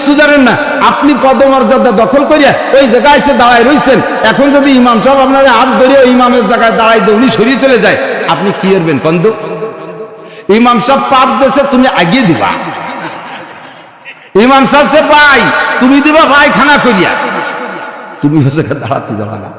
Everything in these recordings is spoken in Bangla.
কিচ্ছু জানেন না, আপনি পদমর্যাদা দখল করিয়া ওই জায়গায় এসে দাঁড়ায় রয়েছেন। এখন যদি ইমাম সাহেব আপনার হাত ধরে ইমামের জায়গায় দাঁড়াই দিয়ে উনি সরিয়ে চলে যায়, আপনি কি করবেন কন্দ? ইমাম সাহেব পাত দেশে তুমি আগিয়ে দিবা, ইমাম সাহেব সে পাই তুমি দিবা ভাই খানা করিয়া, তুমি ও জায়গায় দাঁড়াতে যাবা না।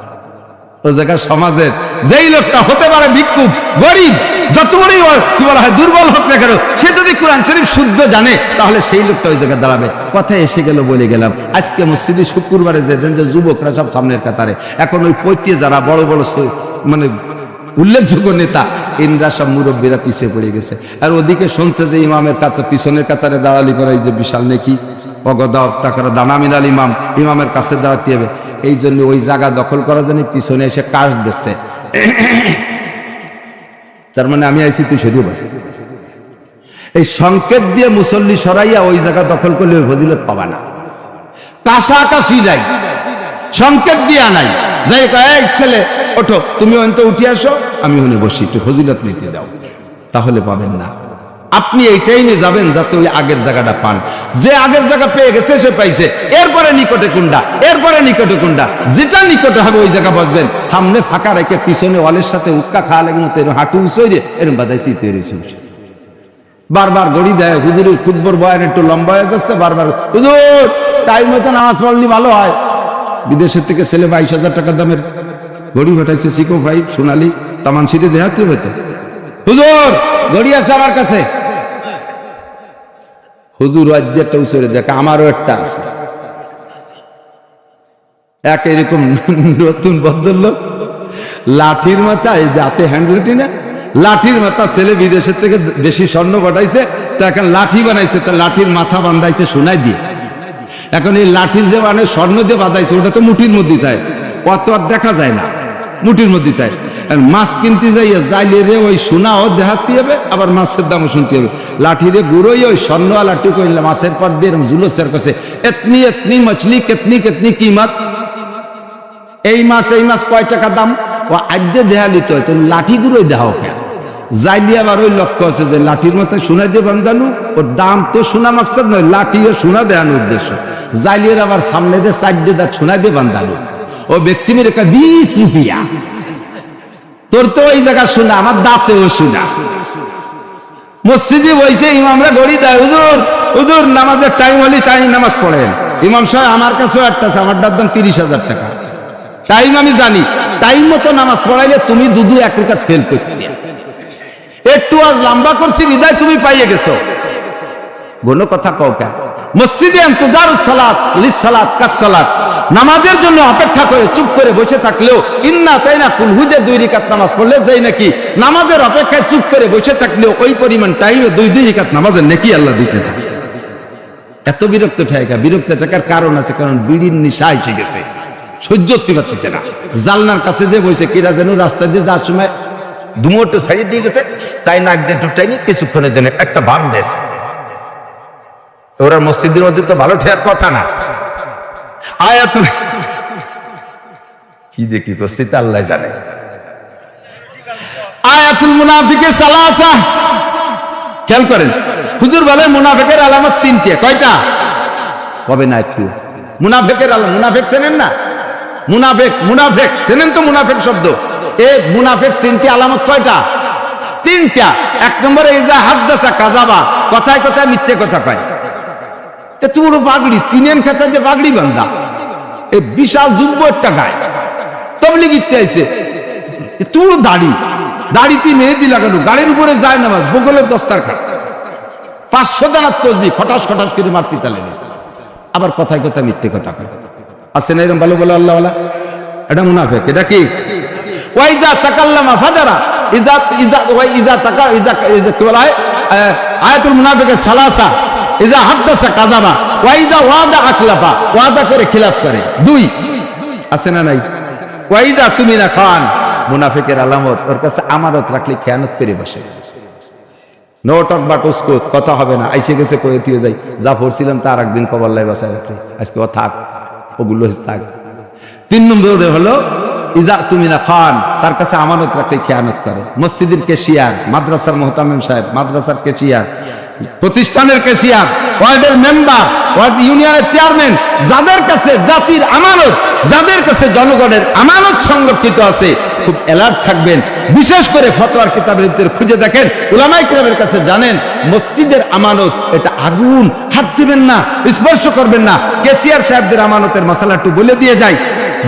ও জায়গায় সমাজের যেই লোকটা হতে পারে ভিক্ষুক, গরিব, যত বড়ই কি বলা হয় দুর্বল হোক না কেন, সে যদি কোরআন শরীফ শুদ্ধ জানে তাহলে সেই লোকটা ওই জায়গায় দাঁড়াবে। কথা এসে গেল বলে গেলাম, আজকে মসজিদে শুক্রবারে যেতেন যে যুবকরা সব সামনের কাতারে, এখন ওই পৈতিয়ে যারা বড় বড় মানে উল্লেখযোগ্য নেতা, ইনরা সব মুরব্বীরা পিছিয়ে পড়ে গেছে। আর ওদিকে শুনছে যে ইমামের কাতার পিছনের কাতারে দাঁড়ালি করাই যে বিশাল নেকি, অগদাও তাকে দানা মিনাল ইমাম, ইমামের কাছে দাঁড়াতে হবে। এই জন্য ওই জায়গা দখল করার জন্য পিছনে এসে কাজ দিচ্ছে, তার মানে আমি আইসি তুই সরিয়ে বস। এই সংকেত দিয়ে মুসল্লি সরাইয়া ওই জায়গা দখল করলে ওই ফজিলত পাবা না। কাছাকাছি নাই, সংকেত দিয়া নাই, যাই এক ছেলে ওঠো তুমি অন্ত উঠে আসো, আমি ওখানে বসি, একটু ফজিলত নিতে দাও, তাহলে পাবেন না। আপনি এই টাইমে যাবেন যাতে ওই আগের জায়গাটা পান। যে আগের জায়গা পেয়ে গেছে সে পাইছে, এরপরে নিকটে কোনটা, এরপরে নিকটে কোনটা, যেটা নিকটে হবে ওই জায়গা বসবেন। সামনে ফাঁকা রেখে পিছনে ওয়ালের সাথে উক্কা খাওয়া লাগে মতো এরকম হাঁটু উঁচইরে এরকম বাদাইছি তৈরি চলছে। বারবার গড়ি দেয়, হুজুরের খুতবর বয়ান একটু লম্বা হয়ে যাচ্ছে, বারবার হুজুর টাইম মতো নামাজ পড়লে ভালো হয়। বিদেশের থেকে ছেলে 22,000 টাকা দামের ঘড়ি পাঠাইছে, সিকো 5 সোনালি তামান সিটে দেখাতে হইতে, হুজুর ঘড়ি আছে আমার কাছে। হুজুর একটা উচরে দেখে আমারও একটা আছে। এক এরকম নতুন ভদ্রলোক লাঠির মাথায় যাতে হ্যান্ডেলটি না, লাঠির মাথা ছেলে বিদেশের থেকে বেশি স্বর্ণ পাঠাইছে, তা এখন লাঠি বানাইছে, তা লাঠির মাথা বান্ধাইছে সোনায় দিয়ে। এখন এই লাঠির যে মানে স্বর্ণ দিয়ে বাঁধাইছে ওটা তো মুঠির মধ্যে তাই, অত আর দেখা যায় না, মুঠির মধ্যে তাই। মাছ কিনতে যাইয়া যাইলে রে ওই সোনাও দেখাতে হবে, আবার মাছের দামও শুনতে হবে। লাঠিরে গুঁড়োই ওই স্বর্ণওয়ালা টুকু মাছের পর দিয়ে জুলুসের কাছে এতনি এতনি মছলি কেতনি কেতনি কিমত, এই মাছ কয় টাকা দাম, ও আজকে দেখালি তো লাঠি গুঁড়োই দেখাও কেন যাইলি। আবার ওই লক্ষ্য আছে যে লাঠির মাথায় সোনা দিয়ে বান্ধানো, ওর দাম তো সোনা মাকসাদ নয়, লাঠি ও সোনা দেখানোর উদ্দেশ্য। জাইলিয়ার আবার সামনে যে 4 দিয়ে সোনা দিয়ে বান্ধানো, ও বেক্সিমের একটা 20 রুপিয়া, তোর তো ওই জায়গা শোনা, আমার দাঁতেও শোনা। মসজিদে বইছে ইমামরা গড়ি দেয়, হুজুর হুজুর নামাজের টাইম হলে টাইম নামাজ পড়েন। ইমাম সাহেব আমার কাছেও একটা আছে, আমার দাম 30,000 টাকা। টাইম আমি জানি, টাইম মতো নামাজ পড়াইলে তুমি দুদু 1 রেখাত ফেল করতে, একটু আজ লম্বা করছি বিদায় তুমি পাইয়ে গেছো। কোনো কথা কও কেন? মসজিদে ইন্তজারুস সালাত লিস-সালাত কাস-সালাত, নামাজের জন্য অপেক্ষা করে চুপ করে বসে থাকলেও ইন্না তাইনা কুলহুদে 2 রাকাত নামাজ পড়লে যাই নাকি, নামাজের অপেক্ষায় চুপ করে বসে থাকলেও ওই পরিমাণ টাইমে 2 রাকাত নামাজের নেকি আল্লাহ দিতে থাকে। এত বিরক্ত ঠাইকা, বিরক্ত থাকার কারণ আছে, কারণ বিড়ির নেশা এসে গেছে, সহ্য করতে পারতেছে না। জালনার কাছে যে বসে কিরা যেন রাস্তা দিয়ে যাওয়ার সময় দুমোটো ছাড়িয়ে দিয়ে গেছে, তাই নাক দিয়ে টুকটাইনি কিছুক্ষণের জন্য একটা ভাব দিয়েছে। ওরা মসজিদের মধ্যে তো ভালো ঠেয়ার কথা না। আয়াতুল কি দেখি উপস্থিত আল্লাহ জানে। আয়াতুল মুনাফিকে সালাসা, খেয়াল করেন হুজুর বলে মুনাফিকের আলামত 3টে। কয়টা হবে না একটু? মুনাফিকের আলামত, মুনাফিক চেনেন না? মুনাফিক চেনেন তো? মুনাফিক শব্দ, এ মুনাফিক চিনতে আলামত কয়টা? 3টা। 1 নম্বরে ইজা হাদাসা কাযাবা, কথায় কথায় মিথ্যে কথা কয়। এত বড় পাগড়ি, 3 খাতা যে পাগড়ি বান্ধা, এই বিশাল যুব্ব একটা গায়, তবলিগিতে আইছে, এত বড় দাড়ি, দাড়িতে মেহেদি লাগানো, গাড়ির উপরে যায় নামাজ, বগলের দস্তারখান, 500 দানাত তসবিহ খটাস খটাস করে মারতে তালে, আবার কথায় কথায় মিথ্যে কথা কয়। আছে না এরকম ভালো বলে আল্লাহওয়ালা? এটা মুনাফিক। এটা কি? ওয়াইজা তাকাল্লামা ফাজারা, কি বলা হয় আয়াতুল মুনাফিকের সালাসা, ইজা হাদাসা কাযাবা, ওয়াইজা ওয়াদা আখলাফা, ওয়াদা করে খিলাফ করে। 2 আছে না নাই? ওয়াইজা তুমিনা খান, মুনাফিকের আলামত, ওর কাছে আমানত রাখলে খেয়ানত করে বসে। নো টক বাট উস্কুত, কথা হবে না, আইসে গেছে কয়ে তুই যাই, যা পড়ছিলাম তার একদিন কবর লাই বসায় রাখলে, আজকে ও থাক, ওগুলো থাক। 3 নম্বরে হলো ইজা তুমিনা খান, তার কাছে আমানত রাখলে খেয়ানত করে। মসজিদের কেশিয়ার, মাদ্রাসার মোহতামিম সাহেব, মাদ্রাসার কেশিয়ার, প্রতিষ্ঠানের ক্যাশিয়ার, ওয়ার্ডের মেম্বার, ওয়ার্ড ইউনিয়নের চেয়ারম্যান, যাদের কাছে জাতির আমানত, যাদের কাছে জনগণের আমানত সংরক্ষিত আছে, খুব অ্যালার্ট থাকবেন। বিশেষ করে ফতোয়ার কিতাবের ভিতরে খুঁজে দেখেন, উলামায়ে কেরামের কাছে জানেন মসজিদের আমানত এটা আগুন, হাত দিবেন না, স্পর্শ করবেন না। ক্যাশিয়ার সাহেবদের আমানতের মাসালা একটু বলে দিয়ে যাই।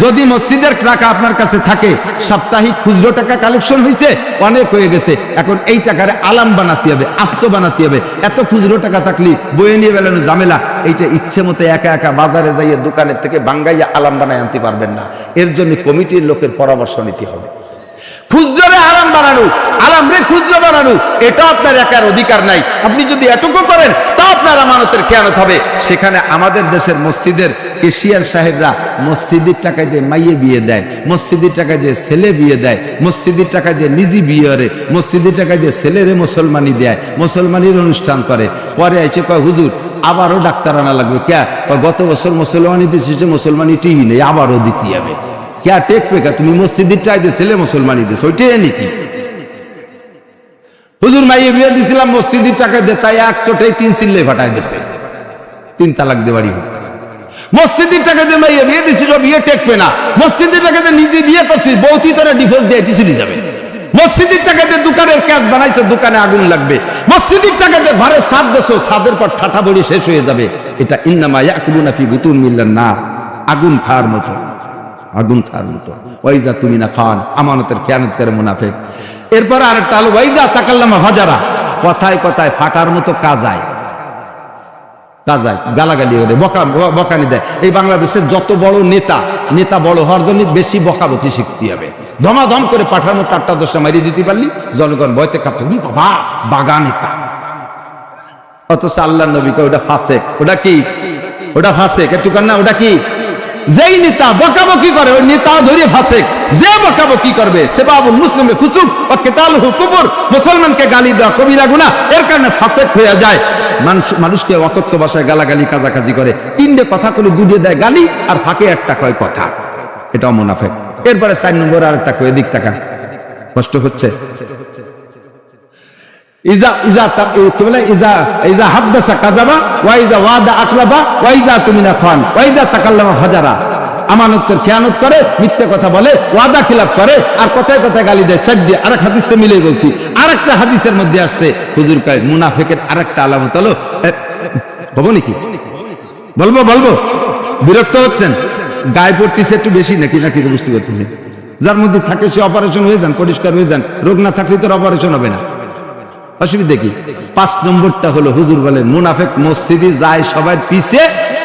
যদি মসজিদের টাকা আপনার কাছে থাকে, সাপ্তাহিক খুচরো টাকা কালেকশন হয়েছে, অনেক হয়ে গেছে, এখন এই টাকারে আলাম বানাতে হবে, আস্ত বানাতে হবে। এত খুচরো টাকা থাকলে বয়ে নিয়ে বেলানো ঝামেলা, এইটা ইচ্ছে মতো একা একা বাজারে যাইয়ে দোকানের থেকে বাঙ্গাইয়া আলাম বানায় আনতে পারবেন না। এর জন্য কমিটির লোকের পরামর্শ নিতে হবে। খুচরো আলাম বানানো, আলাম রে খুচরো বানানো, এটা আপনার একার অধিকার নাই। আপনি যদি এটুকু করেন তা আপনার আমানতের খেয়ানত হবে। সেখানে আমাদের দেশের মসজিদের কেশিয়ার সাহেবরা মসজিদের টাকা দিয়ে মাইয়ে বিয়ে দেয়, মসজিদের টাকা দিয়ে ছেলে বিয়ে দেয়, মসজিদের টাকা দিয়ে নিজে বিয়ে করে, মসজিদের টাকা দিয়ে ছেলেরে মুসলমানি দেয়, মুসলমানির অনুষ্ঠান করে। পরে আইছে কয় হুজুর আবারও ডাক্তার আনা লাগবে, কে গত বছর মুসলমানি দিয়েছে, মুসলমানি টিভি নেই, আবারও দিতে হবে। क्या टेक पे का তুমি মসজিদের চাই দে ছেলে মুসলমানি দে ওইটাই নাকি? হুজুর মাইয়ে বিয়ে দিছিলাম মসজিদের টাকা দে, তাই 100টাই 3 সিল্লে ফাটাই দিয়েছে, 3 তালাক দে বাড়ি। মসজিদের টাকা দিয়ে মাইয়ে বিয়ে দিছিল, বিয়ে টেকবে না। মসজিদের টাকা দিয়ে নিজে বিয়ে করছিস, বউতি তোরা ডিভোর্স দিয়ে চলে যাবে। মসজিদের টাকা দিয়ে দোকানের ক্যাশ বানাইছো, দোকানে আগুন লাগবে। মসজিদের টাকা দিয়ে ঘরে ছাদ দেছো, ছাদের পর ঠাঠা বড়ি শেষ হয়ে যাবে। এটা ইন্নামা ইয়াকুলুনা ফি বুতুনিহিম নার, আগুন খাওয়ার মতো, আগুন খাওয়ার মতো। ওয়াইজা তুমি না খান, আমানতের খেয়ানত করে মুনাফিক। এরপর আরেকটা হলো ওয়াইজা তাকাল্লামা ফাজারা, কথায় কথায় ফাটার মতো কাজায়, কাজায় গালাগালি করে বকানি দেয়। এই বাংলাদেশের যত বড় নেতা বড় হওয়ার জন্য বেশি বকাবকি শিখতে হবে। ধমাধম করে পাঠার মতো 8টা-10টা মারিয়ে দিতে পারলি জনগণ ভয়তে কাঁপতে, বাবা বাগা নেতা। অথচ আল্লাহ নবী কয় ওটা ফাসেক। ওটা কি? ওটা ফাসেক। একটু কান্না, ওটা কি? যেই নেতা বকাবকি করে ওই নেতাও ধরে ফাসেক। যে বকাবকি করবে সেবাবুল মুসলিমে ফুসুক ওয়া কিতালুহু কুফর, মুসলমানকে গালি দেওয়া কবিরা গুনাহ, এর কারণে ফাসেক হয়ে যায়। মানুষকে অকথ্য ভাষায় গালাগালি কাজাকাজি করে, 3টে কথা করে দুটিয়ে দেয় গালি, আর ফাঁকে একটা কয় কথা, এটাও মুনাফিক। এরপরে 4 নম্বর আরেকটা কয়, দিক তাকান, কষ্ট হচ্ছে। ইজা ইজা কি বলে, ইজা ইজা হাদাসা কাযাবা ওয়া ইজা ওয়াদা আকলাবা ওয়া ইজা তুমিনা খান ওয়া ইজা তাকাল্লামা ফাজারা, আমানতের খেয়ানত করে, মিথ্যা কথা বলে, ওয়াদা খিলাফ করে, আর কথায় কথায় গালি দেয়। চারটি আরেক হাদিসে মিলে বলছি, আরেকটা হাদিসের মধ্যে আসছে হুজুর কয় মুনাফিকের আরেকটা আলামত হলো, বলবো নাকি? বলবো বিরক্ত হচ্ছেন? গায়ে পড়তেছে একটু বেশি নাকি নাকি বুঝতে পারতেছি। যার মধ্যে থাকে সে অপারেশন হয়ে যান, পরিষ্কার হয়ে যান। রোগ না থাকলে তো অপারেশন হবে না, অসুবিধা কি? 5 নম্বরটা হলো হুজুর বলেন মুনাফিক মসজিদে যায় সবার পিছে,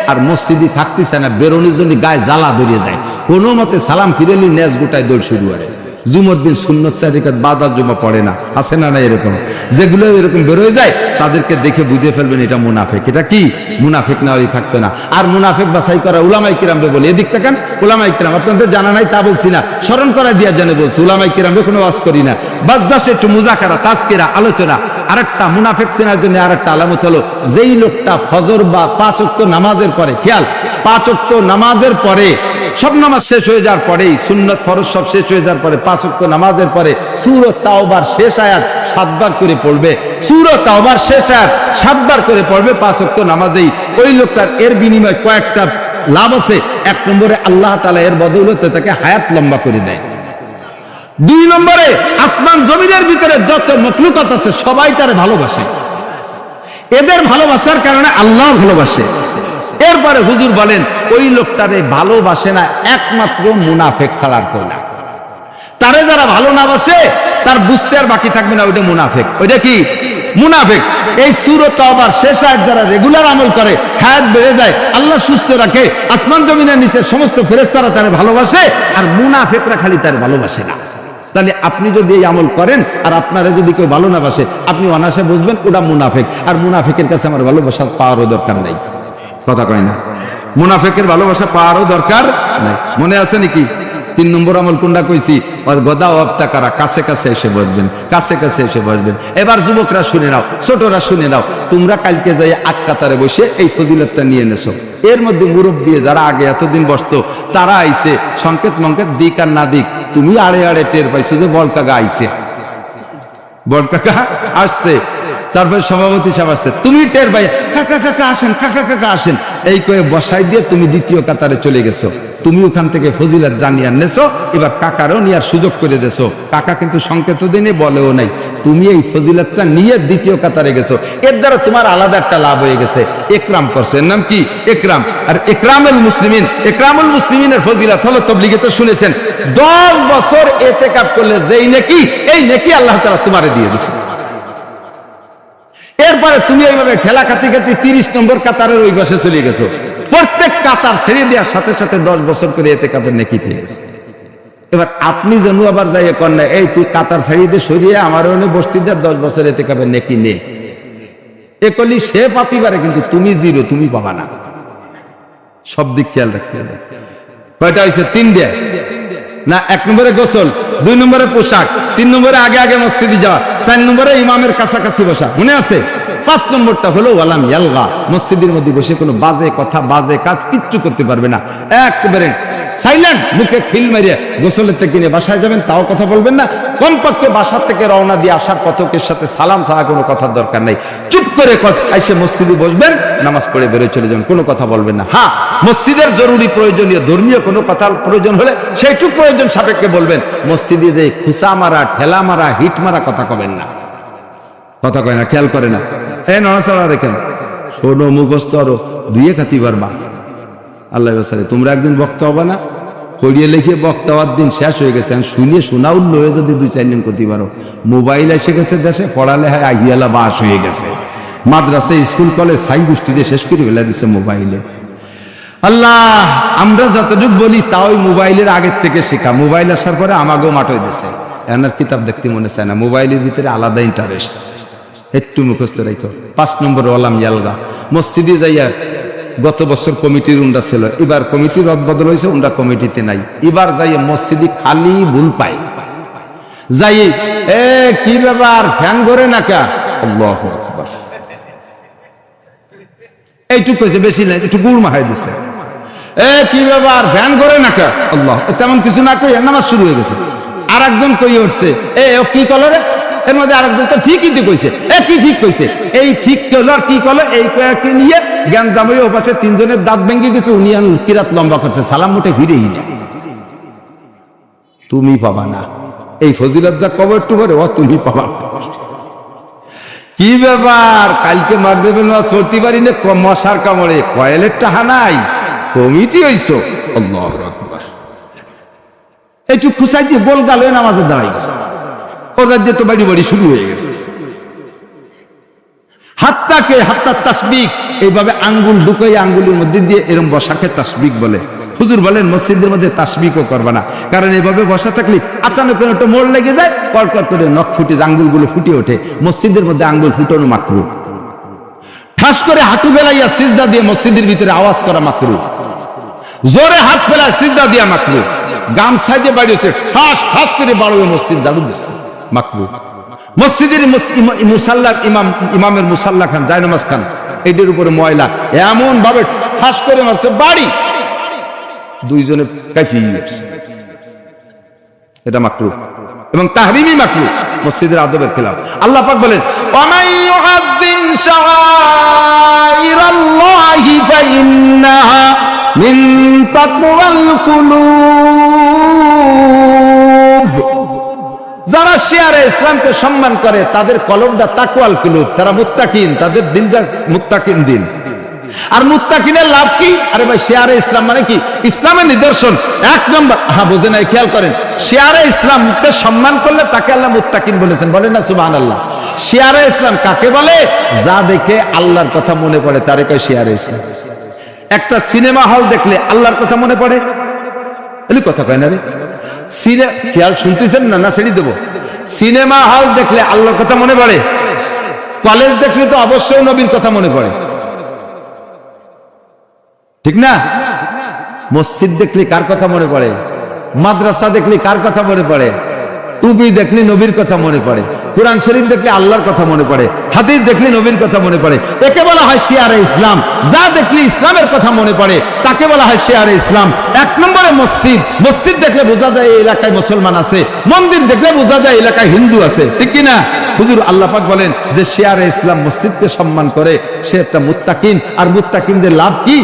আর মসজিদে থাকতেছে না, বেরোনির জন্য গায়ে জ্বালা ধরিয়ে যায়। কোনো মতে সালাম ফিরেলি নেজ গোটায় দৌড় শুরু করে। জুমার দিন সুন্নত 4 রাকাত বাদা জুমা পড়ে না, আছে না? না এরকম যেগুলো এরকম বেরোয় যায় তাদেরকে দেখে বুঝে ফেলবেন এটা মুনাফিক। এটা কি? মুনাফিক না হলে থাকতো না। আর মুনাফিক বাছাই করা উলামায়ে কিরামরে বলে, এদিক তাকান, উলামায়ে কিরাম আপনাদের জানা নাই তা বলছি না, স্মরণ করা দেওয়ার জন্য বলছি। উলামায়ে কিরামরে কোনো ওয়াজ করি না, বাস জাস্ট একটু মুজাকারা, তাজকিরা, আলোচনা। আরেকটা মুনাফিক চেনার জন্য আরেকটা আলামত হলো, যেই লোকটা ফজর বা 5 ওয়াক্ত নামাজের পরে, খেয়াল, 5 ওয়াক্ত নামাজের পরে, সব নামাজ শেষ হয়ে যাওয়ার পরেই, সুন্নত ফরজ সব শেষ হয়ে যাওয়ার পরে 5 ওয়াক্ত নামাজের পরে সূরা তাওবার শেষ আয়াত 7 বার করে পড়বে। সূরা তাওবার শেষ আয়াত 7 বার করে পড়বে 5 ওয়াক্ত নামাজেই। ওই লোকটার এর বিনিময়ে কয়েকটা লাভ আছে। 1 নম্বরে আল্লাহ তাআলা এর বদৌলতে তাকে হায়াত লম্বা করে দেয়। 2 নম্বরে আসমান জমিনের ভিতরে যত মখলুকাত আছে সবাই তারে ভালোবাসে, এদের ভালোবাসার কারণে আল্লাহ ভালোবাসে। এরপরে হুজুর বলেন ওই লোকটারে ভালোবাসে না একমাত্র মুনাফিক ছাড়ার কেউ না। তারে যারা ভালো না বাসে তার বুঝতে আর বাকি থাকবে না, ওইটা মুনাফিক। ওইটা কি? মুনাফিক। এই সূরা তাওবার শেষ আয়াত যারা রেগুলার আমল করে, হায়াত বেড়ে যায়, আল্লাহ সুস্থ রাখে, আসমান জমিনের নিচে সমস্ত ফেরেশতারা তারে ভালোবাসে, আর মুনাফিকরা খালি তারে ভালোবাসে না। তাহলে আপনি যদি এই আমল করেন আর আপনারা যদি কেউ ভালো না বাসে, আপনি অনায়াসে বুঝবেন ওটা মুনাফিক। আর মুনাফিকের কাছে আমার ভালোবাসা পাওয়ারও দরকার নাই। কথা কয় না? মুনাফিকের ভালোবাসা পাওয়ারও দরকার নাই। মনে আছে নাকি? 3 নম্বর আমল কোনটা কইছি? গদা ওয়াবতাকারা, কাছে কাছে এসে বসবেন, কাছে কাছে এসে বসবেন। এবার যুবকরা শুনে নাও, ছোটরা শুনে নাও, তোমরা কালকে যাই 8 কাতারে বসে এই ফজিলতটা নিয়ে নেছো। এর মধ্যে মুরব্বী যারা আগে এতদিন বসতো তারা আইছে, সংকেত মঙ্কেত দিক আর না দিক, তুমি আড়ে আড়ে টের পাইছো যে বল কাকা আইছে, বল কাকা আসছে। তারপরে সভাপতি সাহেব আসছে, তুমি টের পাই কাকা কাকা আসেন, কাকা কাকা আসেন, এই কয়ে বসাই দিয়ে তুমি দ্বিতীয় কাতারে চলে গেছো। তুমি ওখান থেকে ফজিলত জানিয়ে নেছো, এবার কাকারও নেওয়ার সুযোগ করে দেছো। কাকা কিন্তু সংকেত দিনে বলেও নাই, তুমি এই ফজিলতটা নিয়ে দ্বিতীয় কাতারে গেছো, এর দ্বারা তোমার আলাদা একটা লাভ হয়ে গেছে। একরাম করছো, এর নাম কি? একরাম। আর একরামুল মুসলিমিন, একরামুল মুসলিমিনের ফজিলত হলো, তবলিগে তো শুনেছেন, 10 বছর ইতিকাফ করলে যেই নেকি, এই নেকি আল্লাহ তাআলা তোমারে দিয়ে দিয়েছে। এরপরে তুমি এইভাবে ঠেলা খাতি খাতি 30 নম্বর কাতারের ওই পাশে চলে গেছো। প্রত্যেক কাতার ছেড়ে দেওয়ার সাথে সাথে 10 বছর করে ইতিকাফের নেকি পেয়ে গেছো। এবার আপনি যেন আবার যাইয়ে কর না, এই তুই কাতার ছেড়ে দিয়ে সরিয়ে আমার ওনে বসতি দিয়ে 10 বছর ইতিকাফের নেকি নে, এ করলি সে পাতি পারে, কিন্তু তুমি জিরো, তুমি পাবা না। সব দিক খেয়াল রাখতে হবে। কয়টা হয়েছে? 3 দিয়ে না, 1 নম্বরে গোসল, 2 নম্বরে পোশাক, 3 নম্বরে আগে আগে মসজিদে যাওয়া, 4 নম্বরে ইমামের কাছাকাছি বসা, মনে আছে? 5 নম্বরটা হলো ওয়ালাম ইয়ালগা, মসজিদের মধ্যে বসে কোনো বাজে কথা বাজে কাজ কিচ্ছু করতে পারবে না, একেবারে সাইলেন্ট, মুখে খিল মারিয়ে গোসলের থেকে কিনে বাসায় যাবেন, তাও কথা বলবেন না। কমপক্ষে বাসার থেকে রওনা দিয়ে আসার পথকের সাথে সালাম ছাড়া কোনো কথার দরকার নাই। চুপ করে এসে মসজিদে বসবেন, নামাজ পড়ে বেরোয় চলে যাবেন, কোনো কথা বলবেন না। হ্যাঁ, মসজিদের জরুরি প্রয়োজনীয় ধর্মীয় কোনো কথার প্রয়োজন হলে সেইটুকু প্রয়োজন সাপেক্ষে বলবেন। মসজিদে যে খুসা মারা, ঠেলা মারা, হিট মারা কথা কবেন না, কথা কয় না, খেয়াল করে না। এই নড়াচড়া রেখেন, শোনো মুখস্থ আরো দুইয়ে খাতি পারবা। আল্লাহ বসারে তোমরা একদিন বক্তা হবে না, করিয়ে লিখে বক্তা হওয়ার দিন শেষ হয়ে গেছে। শুনিয়ে শোনা উল্ল হয়ে যদি 2-4 দিন করতে পারো। মোবাইল এসে গেছে দেশে, পড়ালেখায় আহিয়ালা বাস হয়ে গেছে। মাদ্রাসা স্কুল কলেজ সাই গোষ্ঠীতে শেষ করে ফেলে দিচ্ছে মোবাইলে। আল্লাহ, আমরা যতটুকু বলি তাও মোবাইলের আগের থেকে শেখা। মোবাইল আসার পরে আমাকেও মাঠই দিছে, এনার কিতাব দেখতে মনে চায় না, মোবাইলের ভিতরে আলাদা ইন্টারেস্ট। একটু মুখস্থ রাখো। 5 নম্বর ওয়ালাম ইয়ালগা, মসজিদে যাইয়া গত বছর কমিটির উন্ডা ছিল, এবার কমিটির রদবদল হয়েছে, উন্ডা কমিটিতে নাই। এবার যাই মসজিদে খালি ভুল পাই, যাই এ কি ব্যাপার ফ্যান ঘরে না কা, আল্লাহু আকবার, এইটুক কইছে, বেশি নাই, একটু গুড় মাখাই দিছে। এ কি ব্যাপার ফ্যান ঘরে না কা, আল্লাহ, তেমন কিছু না কই নামাজ শুরু হয়ে গেছে। আর একজন কই উঠছে, এ ও কি কলরে, এর মধ্যে আরেকজন তো ঠিকই তো কইছে, এ কি ঠিক কইছে, এই ঠিক কলো আর কি কলো, এই কয়েকটি নিয়ে জ্ঞান জামাই ও পাশে 3 জনের দাঁত ভেঙে গেছে, উনি কিরাত লম্বা করছে, সালাম মোটে ফিরেই না। তুমি পাবা না এই ফজিলত, যা কবর একটু পরে ও তুমি পাবা। কি ব্যাপার, কালকে মাগরিবে নামাজ পড়তে পারি না, মশার কামড়ে কয়েলের টাহা নাই, কমিটি হইছো, আল্লাহু আকবার। একটু খুশাই দিয়ে গোল গাল হয়ে নামাজে দাঁড়াই গেছে, ওরা দিয়ে তো বাড়ি বাড়ি শুরু হয়ে গেছে। হাত্তাকে হাত্তা তাসবিক, এইভাবে আঙ্গুল ঢুকাই আঙ্গুলের মধ্যে দিয়ে এরকম বসাকে তাসবিক বলে। হুজুর বলেন মসজিদের মধ্যে তাসবিকও করবে না, কারণ এইভাবে বসা থাকলে আচানক করে একটা মোড় লেগে যায়, কড়কড় করে নখ ফুটে আঙ্গুলগুলো ফুটে ওঠে। মসজিদের মধ্যে আঙ্গুল ফুটানো মাকরু। ঠাস করে হাঁটু ফেলাইয়া সিজদা দিয়ে মসজিদের ভিতরে আওয়াজ করা মাকরু। জোরে হাত ফেলায় সিজদা দিয়া মাকরু। গামছা দিয়ে বাড়ি হচ্ছে, ঠাস ঠাস করে বাড়বে মসজিদ ঝাড়ু দিচ্ছে, মাকরু। মসজিদের মুসাল্লার ইমামের মুসাল্লা খান, জায়নামাজ খান, এটির উপরে ময়লা এমন ভাবে ঠাস করে মারছে বাড়ি, 2 জনে কাফিয়ে গেছে। এটা মাকরু এবং তাহরিমি মাকরু, মসজিদের আদবের খেলাফ। আল্লাহ পাক বলেন, ওয়ামান ইউআযযিম শাআইরাল্লাহি ফাইন্নাহা মিন তাকওয়াল কুলুব। যারা শিয়ারে ইসলামকে সম্মান করে তাদের কলবটা তাকওয়াল কুলুব, তারা মুত্তাকিন, তাদের দিলটা মুত্তাকিন দিল। আর মুত্তাকিনের লাভ কি? আরে ভাই, শিয়ারে ইসলাম মানে কি? ইসলামের নিদর্শন 1 নম্বর, হ্যাঁ বোঝে নাই, খেয়াল করেন, শিয়ারে ইসলামকে সম্মান করলে তাকে আল্লাহ মুত্তাকিন বলেছেন, বলেন না সুবহানাল্লাহ। শিয়ারে ইসলাম কাকে বলে? যা দেখে আল্লাহর কথা মনে পড়ে তারে কয় শিয়ারে ইসলাম। একটা সিনেমা হল দেখলে আল্লাহর কথা মনে পড়ে, এলি কথা কয় না রে, খেয়াল শুনতেছেন না, না ছেড়ে দেবো। সিনেমা হল দেখলে আল্লাহর কথা মনে পড়ে, কলেজ দেখলে তো অবশ্যই নবীর কথা মনে পড়ে, ঠিক না? মসজিদ দেখলে কার কথা মনে পড়ে? মাদ্রাসা দেখলে কার কথা মনে পড়ে? টুপি দেখলে নবীর কথা মনে পড়ে, কোরআন শরীফ দেখলে আল্লাহর কথা মনে পড়ে, হাদিস দেখলে নবীর কথা মনে পড়ে, একে বলা হয় শিয়ারে ইসলাম। যা দেখলে ইসলামের কথা মনে পড়ে তাকে বলা হয় শিয়ারে ইসলাম। এক নম্বরে মসজিদ, মসজিদ দেখলে বোঝা যায় এই এলাকায় মুসলমান আছে, মন্দির দেখলে বোঝা যায় এলাকায় হিন্দু আছে, ঠিক কিনা? হুজুর আল্লাহ পাক বলেন যে শিয়ারে ইসলাম মসজিদকে সম্মান করে সে একটা মুত্তাকিন। আর মুত্তাকিনদের লাভ কি?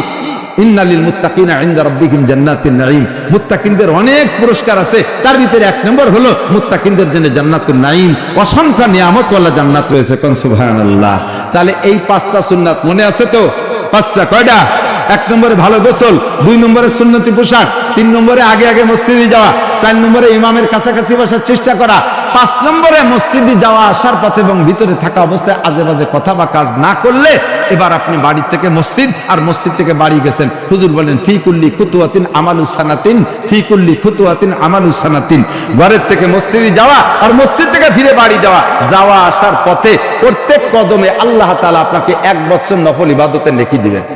ইন্নালিল মুত্তাকিনা ইনদা রাব্বিহিম জান্নাতুন নাঈম। মুত্তাকিনদের অনেক পুরস্কার আছে, তার ভিতরে এক নম্বর হলো মুত্তাকিনদের জন্য জান্নাতুন নাঈম, অসংখ্য নিয়ামতওয়ালা জান্নাত রয়েছে। কোন সুবহানাল্লাহ। তাহলে এই পাঁচটা সুন্নাত মনে আছে তো? পাঁচটা। কয়টা? এক নম্বরে ভালো গোসল, দুই নম্বরে সুন্নতি পোশাক, তিন নম্বরে আগে আগে মসজিদে যাওয়া, চার নম্বরে ইমামের কাছাকাছি বসার চেষ্টা করা, পাঁচ নম্বরে মসজিদে যাওয়া আসার পথে এবং ভিতরে থাকা অবস্থায় আজে বাজে কথা বা কাজ না করলে। এবার আপনি বাড়ি থেকে মসজিদ আর মসজিদ থেকে বাড়ি গেছেন, হুজুর বলেন ফি কুল্লি খুতুয়াতিন আমালু সানাতিন, ফি কুল্লি খুতুয়াতিন আমালু সানাতিন। ঘরের থেকে মসজিদে যাওয়া আর মসজিদ থেকে ফিরে বাড়ি যাওয়া, যাওয়া আসার পথে প্রত্যেক কদমে আল্লাহ তাআলা আপনাকে 1 বছর নফল ইবাদতের নেকি দিবেন।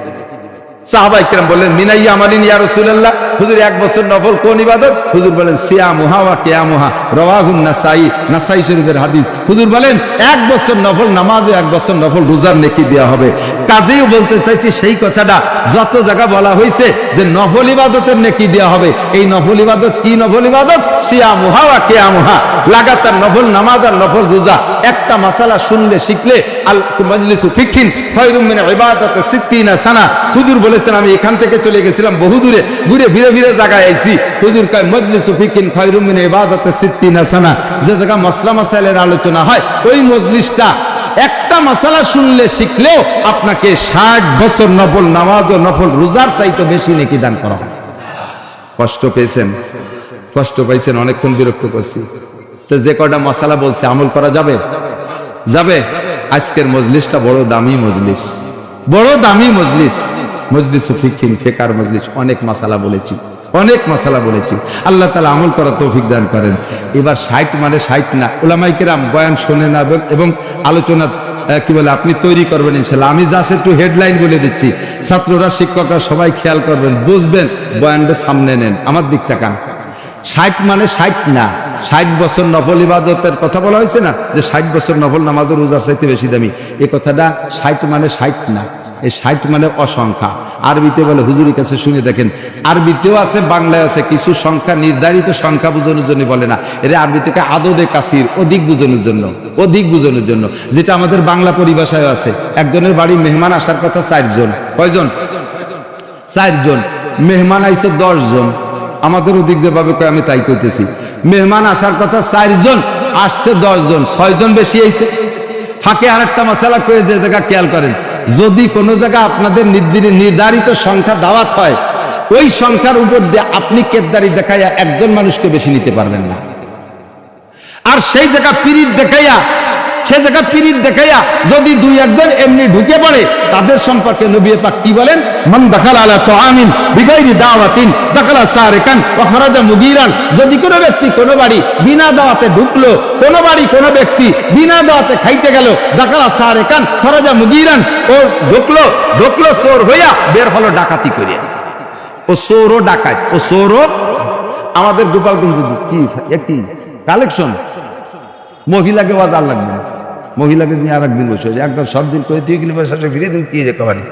সাহাবায়ে কেরাম বললেন মিনাইয়া আমালিন ইয়া রাসূলুল্লাহ, হুজুর 1 বছর নফল কোন ইবাদত? হুজুর বলেন সিয়ামুহা ওয়া কিয়ামুহা, রাওয়াহুন নাসাই, নাসাই শরীফের হাদিস। হুজুর বলেন 1 বছর নফল নামাজ ও 1 বছর নফল রোজার নেকি দেওয়া হবে। কাজেই বলতে চাইছি সেই কথাটা যত জায়গা বলা হয়েছে যে নফল ইবাদতের নেকি দেওয়া হবে। এই নফল ইবাদত কি নফল ইবাদত? সিয়ামুহা ওয়া কিয়ামুহা, লাগাতার নফল নামাজ আর নফল রোজা। একটা মাসালা শুনলে শিখলে আল মাজলিসু ফিকহিন খায়রুম মিন ইবাদাতি 60 সানা। হুজুর বলেছেন আমি এখান থেকে চলে গেছিলাম বহু দূরে, ঘুরে ফিরে ফিরে জায়গায় আইছি। হুজুর কয় মজলিসু ফিকহিন খায়রুম মিন ইবাদাতি 60 সানা। যে জায়গা মাসলা মাসাইলের আলোচনা হয় ওই মজলিসটা একটা মাসালা শুনলে শিখলেও আপনাকে 60 বছর নফল নামাজ ও নফল রোজার চাইতে বেশি নেকি দান করা হয়। কষ্ট পেয়েছেন? কষ্ট পাইছেন? অনেকক্ষণ বিরক্ত করছি তো যে কটা মাসালা বলছে আমল করা যাবে? যাবে। আজকের মজলিসটা বড় দামি মজলিস, বড় দামি মজলিস, মজলিসু ফিকহিন ফিকার মজলিস। অনেক মাসালা বলেছি, অনেক মাসালা বলেছি। আল্লাহ তাআলা আমল করার তৌফিক দান করেন। এবার 60 মানে 60 না, উলামায়ে কেরাম বয়ান শোনেন এবং আলোচনা কি বলে আপনি তৈরি করবেন ইনশাআল্লাহ। আমি জাস্ট একটু হেডলাইন বলে দিচ্ছি, ছাত্ররা শিক্ষকরা সবাই খেয়াল করবেন, বুঝবেন, বয়ানটা সামনে নেন, আমার দিক তাকান। 60 মানে 60 না, 60 বছর নফল ইবাদতের কথা বলা হয়েছে না, যে 60 বছর নফল নামাজ ও রোজার চাইতে বেশি দামি। এই কথাটা 60 মানে 60 না, এই 60 মানে অসংখ্যা। আরবিতে বলে, হুজুরের কাছে শুনে দেখেন, আরবিতেও আছে বাংলায় আছে। কিছু সংখ্যা নির্ধারিত সংখ্যা বোঝানোর জন্য বলে না, এর আরবি থেকে আদদে কাসির, অধিক বোঝানোর জন্য, অধিক বোঝানোর জন্য, যেটা আমাদের বাংলা পরিভাষায় আছে। একজনের বাড়ি মেহমান আসার কথা 4 জন। কয়জন? 4 জন। মেহমান আইছে 10 জন। আমাদের ওদিক যেভাবে কয় আমি তাই কইতেছি। মেহমান আসার কথা 4 জন, আসছে 10 জন, 6 জন বেশি আইছে। ফাঁকে আরেকটা মাসালা কয়ে যে জায়গা খেয়াল করেন, যদি কোনো জায়গা আপনাদের নির্ধারিত সংখ্যা দাওয়াত হয়, ওই সংখ্যার উপর দিয়ে আপনি কেদারি দেখাইয়া একজন মানুষকে বেশি নিতে পারবেন না। আর সেই জায়গা পিরিত দেখাইয়া, সে জায়গা পিরিত দেখাইয়া যদি 2-1 এমনি ঢুকে পড়ে, তাদের সম্পর্কে নবী পাক কি বলেন? মান দাখালা আলা তুআমিন বিগাইরি দাওয়াতিন দাখালা সারিকান ওয়া খারাজা মুগীরান। যদি কোনো ব্যক্তি কোনো বাড়ি বিনা দাওয়াতে ঢুকলো, কোনো বাড়ি কোনো ব্যক্তি বিনা দাওয়াতে খাইতে গেল, দাখালা সারিকান খারাজা মুগীরান, ও ঢুকলো চোর হইয়া, বের হলো ডাকাতি করে। ও চোরও ডাকাত, ও চোরও। আমাদের গোপালগঞ্জ কি একই কালেকশন। মহিলাকে বাজার লাগবে, মহিলাকে নিয়ে আর একদিন বসে একদম সব দিন করে দিয়ে গেলে পয়সা ফিরে দিন কি রেকভারি।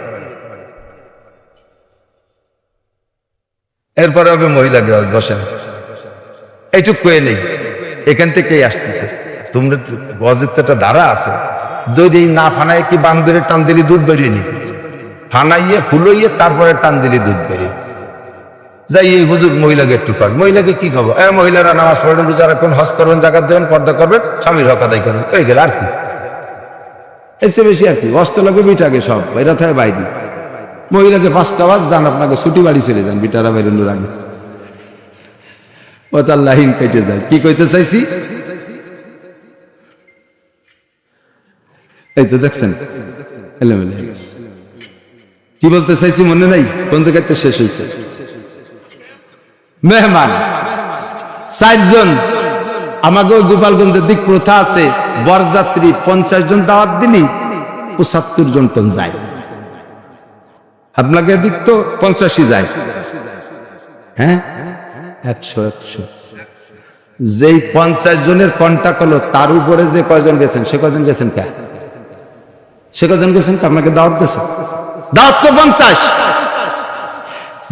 এরপরে হবে মহিলাকে বসেন, এইটুক কয়ে নেই, এখান থেকেই আসতেছে। তোমরা গজের তো একটা ধারা আছে, দই না ফানায় কি বান্দরে টান দিলে দুধ বেরিয়ে নি, ফানাইয়ে ফুলইয়ে তারপরে টান দিলে দুধ বেরিয়ে। যাই এই হুজুর মহিলাকে একটু কর, মহিলাকে কি খবর? মহিলারা নামাজ পড়বেন, রোজা রাখবেন, হজ করবেন, জাকাত দেবেন, পর্দা করবেন, স্বামীর হক আদায় করবেন, হয়ে গেল। আর কি এসে বেশি আর কি? অস্ত লাগবে বিটাকে সব এরা থাকে বাইরে। মহিলাকে 5টা বাজ যান, আপনাকে ছুটি বাড়ি চলে যান, বিটারা বাইরের আগে ও তার লাইন কেটে যায়। কি কইতে চাইছি? এই তো দেখছেন এলোমেলো হয়ে গেছে। কি বলতে চাইছি মনে নাই? কোন জায়গাতে শেষ হয়েছে? মেহমান 4 জন। আমাকে গোপালগঞ্জের দিক প্রথা আছে, বরযাত্রী 50 জন দাওয়াত দিলি 75 জন কোন যায়। আপনাকে দিক তো 50ই যায়। হ্যাঁ 100 যেই 50 জনের কন্টাক্ট হলো তার উপরে যে কয়জন গেছেন সে কয়জন গেছেন কে? সে কয়জন গেছেন আপনাকে দাওয়াত দিয়েছে? দাওয়াত তো 50।